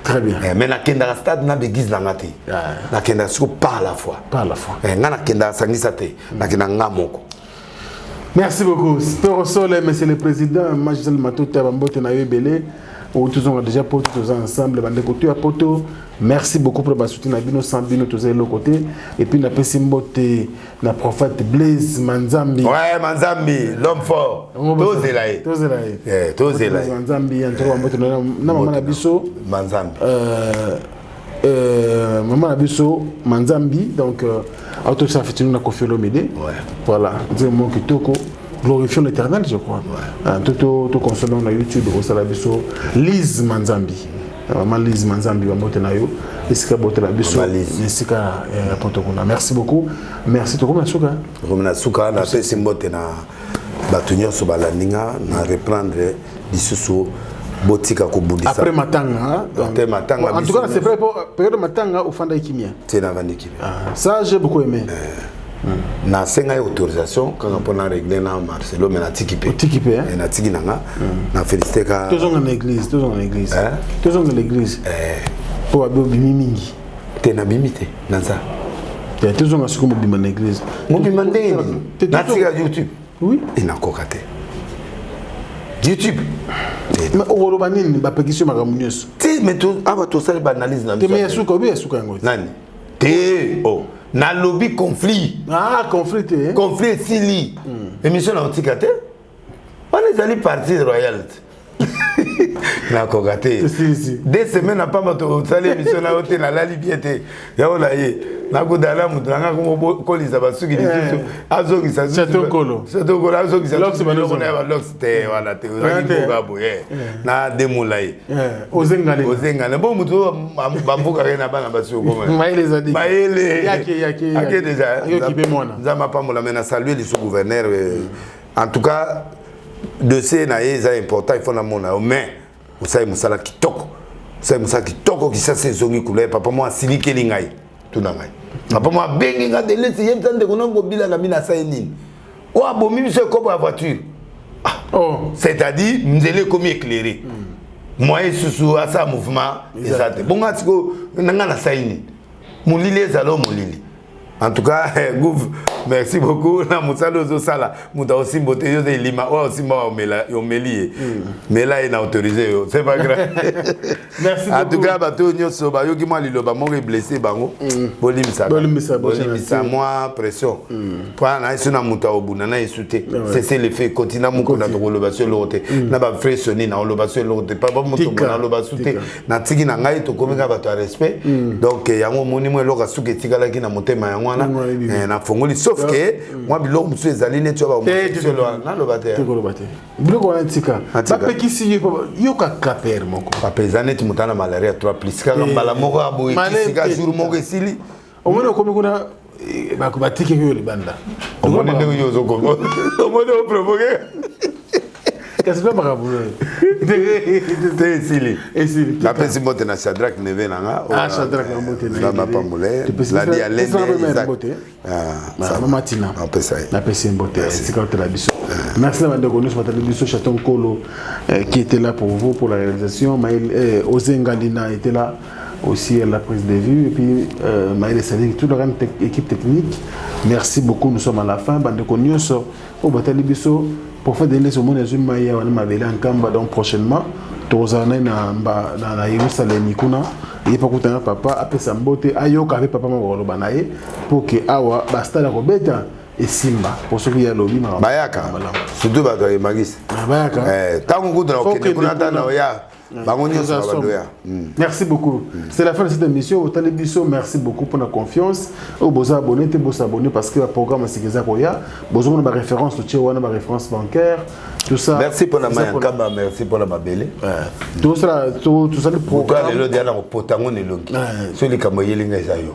très bien mais na kenda stade na église na ngati na kenda suko par la foi ngana kenda sangisa te na kenda ngamoko. Merci beaucoup. Spero Sole, monsieur le président, Magistral Matota Bambote na Yebele. Tous ont déjà porté tous ensemble, bande côté à poto. Merci beaucoup pour votre soutien. Bino sans bino tous les côté et puis na pesimbote na prophète Blaise Manzambi. Ouais, Manzambi, l'homme fort. Tozelaï. Tozelaï. Manzambi entre Bambote na maman na biso Manzambi. Maman na biso Manzambi donc auto ça fait une Koffi Olomide. Voilà, c'est mon kitoko. Glorifions l'Éternel, je crois. Tout consolant na YouTube au Salabiso Lise Manzambi. Maman Lise Manzambi va monter na yo. Isika bote la biso. Isika potokuna. Merci beaucoup. Merci to comme suka. Comme suka na pesi mbote na batunyo so balaninga na reprendre disusu botika ko bundisa. Après matanga. Après matanga. En tout cas, c'est vrai pour période matanga au fanda ikimia. C'est na vandi kimia. Ça j'ai beaucoup aimé. Na senga autorisation quand on a réglé na Marcelo mais na tikipé na tiki nanga na félicité ka tous en église tous en l'église pour abo bimi mingi te na bimité nanza te tous en asuko bima na église mo bima ndenge na tika YouTube oui et na kokate YouTube mais o banini ba pétition makamunyeso ti mais tout aba to sala banalise na te mais asuko ngo nani te oh na lobby conflit conflit sili émission na otikate on est allé partir royal Na kokate. 2 semaines pas moto sali émission na hôtel na la libiete. Ya ona ye. Na godala mutu nga ko kolisa basuki diso. Azoki sa Chateau Kolo azoki sa. Lox Lox te wala te. Na demulai. Ozengane bon mutu bambuka na bana basuko. Maïle zadi. Maïle. Yake déjà. Yokipe mona. Nzama pa mola mena saluer le sous-gouverneur. En tout cas, dossier na est important, il faut na mona. Mais vous savez musala kitoko. Vous savez musala kitoko qui ça c'est zongi couleur. Papa moi sili kelingai. Tout na ngai. Papa moi bengi nga de lesi yentande konongo bila na mina saini. O abomi monsieur comme la voiture. Oh, c'est-à-dire m'zele comme éclairé. Moi sous à ça mouvement exact. Bon atiko nanga na saini. Mulile zalo mulili. En tout cas, Gouv, merci beaucoup. Na musalo zo sala, muta aussi mbote yo de lima, o aussi ma omeli. Mais là il a autorisé, c'est pas grave. Merci beaucoup. En tout cas, bato nyoso ba yo ki mwa liloba mo blessé bango. Bolimisa moi pression. Pour na iso na muta obuna na isute. C'est l'effet continue mu kona to loba sur l'autre. Na ba frère soni na loba sur l'autre. Pas ba muto na loba sute. Na tiki na ngai to komenga bato respect. Donc yango moni mo loka suke tikala ki na motema yango na fongoli sauf que moi biloko musu ezali neti ba na lobate biloko wana tika bapekisi yo ka kaper moko bapezane ti mutana malaria 3 plus kaka mbala moko abo ekisika jour moko esili omona komi kuna batike yo libanda omona ndenge yo zoko omona o provoquer qu'est-ce que maraboule te esili la pesi mote na Shadrach neve nanga Shadrach na mote na mapamule la dia lende mama tina na pesi mote c'est quand la biso merci à Mandeko nous matin biso Chaton Kolo qui était là pour vous pour la réalisation Maël Ozengalina était là aussi à la prise de vue et puis Maël Sadi toute la équipe technique merci beaucoup nous sommes à la fin Mandeko Nyonso au batali biso pour faire des leçons mon azumi maya wana mabele en kamba donc prochainement tozana na Yerusalem kuna et pas kutana papa apesa mbote ayoka avec papa moko banaye pour que awa bastala ko beta et simba pour ceux qui y a lobby bayaka surtout ba magis bayaka tango kudra okende kuna tana oya. Merci beaucoup. C'est la fin de cette émission. Au télévision, merci beaucoup pour la confiance. Au beaux abonnés, vous abonnés parce que le programme c'est que ça koya. Besoin de référence, de référence bancaire, tout ça. Merci pour la mayankaba, merci pour la babele. Tout ça le programme. Le dialogue au potangon et l'autre. Celui qui a moyen l'ingazayo.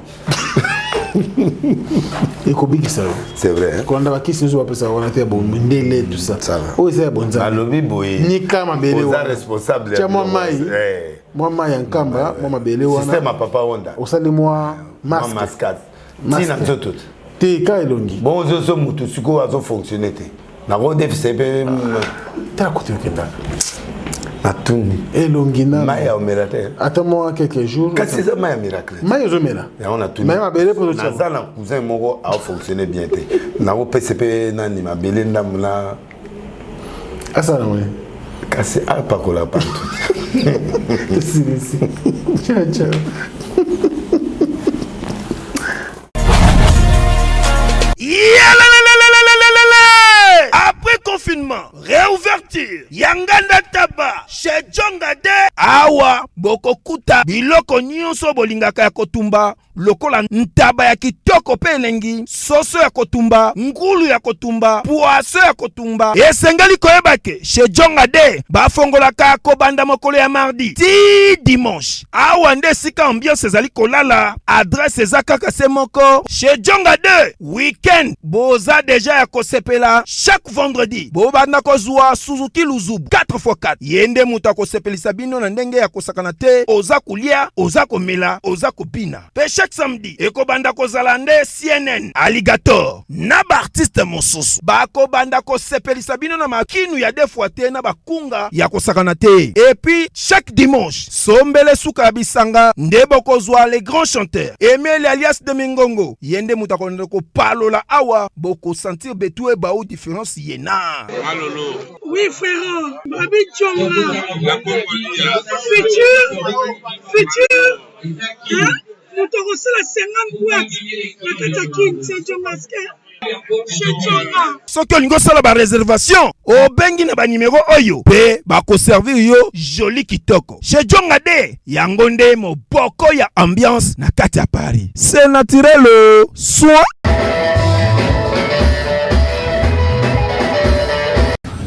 C'est vrai. Quand on a qui nous appelle ça, on a été bon, mindele tout ça. Oh c'est bon ça. Alobi boy. Ni kama bele wa. Responsable. Moi mai en kamba, moi bele wana. Système à papa Honda. Osali moi masque. Mascade. Tina tout. Te ka elongi. Bon zo so mutu siko azo fonctionner te. Na go déficit pe. Ta côté kenda. Atuni. Elongina. Maya omerateur. Attends-moi quelques jours. Qu'est-ce que c'est Maya miracle? Maya zomela. Et on a tout. Maya belle pour le chat. Nazana cousin moko a fonctionné bien te. Na go PCP na ni ma belle ndamla. Asa na mwe. Kasi apa kola pantu. Si. Ciao. Après confinement, réouverture, Yanganda Taba, chez Djongade, Awa, Bokokuta, Biloko Nyonso Bolingaka ya Kotumba, lokola ntaba ya kitoko pe elengi, soso ya kotumba, ngulu ya kotumba, poaso ya kotumba. Esengali koyebake, chez Djongade, bafongolaka kobanda mokolo ya mardi, ti dimanche. Awa nde sika ambiance ezali kolala, adresse ezaka se moko, chez Djongade, weekend, boza deja ya kosepela, chaque vendredi, bobanda kozwa Suzuki Luzubu 4x4. Yende muta kosepelisa bino na ndenge ya kosakana te, oza kulia, oza komela, oza kopina. Pe chaque samedi, ekobanda kozala nde CNN, Alligator, na ba artiste mosusu. Bako banda kosepelisa bino na makinu ya defuate na bakunga ya kosakana te. Et puis, chaque dimanche, sombele suka bisanga, nde bokozwa les grands chanteurs. Emile alias de Mingongo, yende muta ko palola awa, boko sentir betue ba ou différence yena. Malolo. Oui frère, Babi Djonga. Futur. Hein? Nous t'aurons la 50 boîtes. La Katakin, c'est Djonga. chez Tchonga. soki olingi osala bareservation obengi na banimero oyo mpe bakoservir yo joli kitoko chez Djonga de yango nde moboko ya ambiance na kati ya Paris. C'est naturel soin.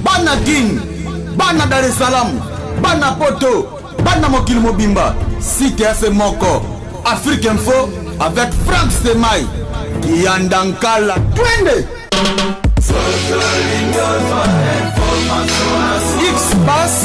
Bana King, Bana Dar es Salaam, Bana Poto, Bana Mokili Mobimba, CTF Moko, Afrique Info avec Frank Stemai, Yandankala, Twende. X-Bass,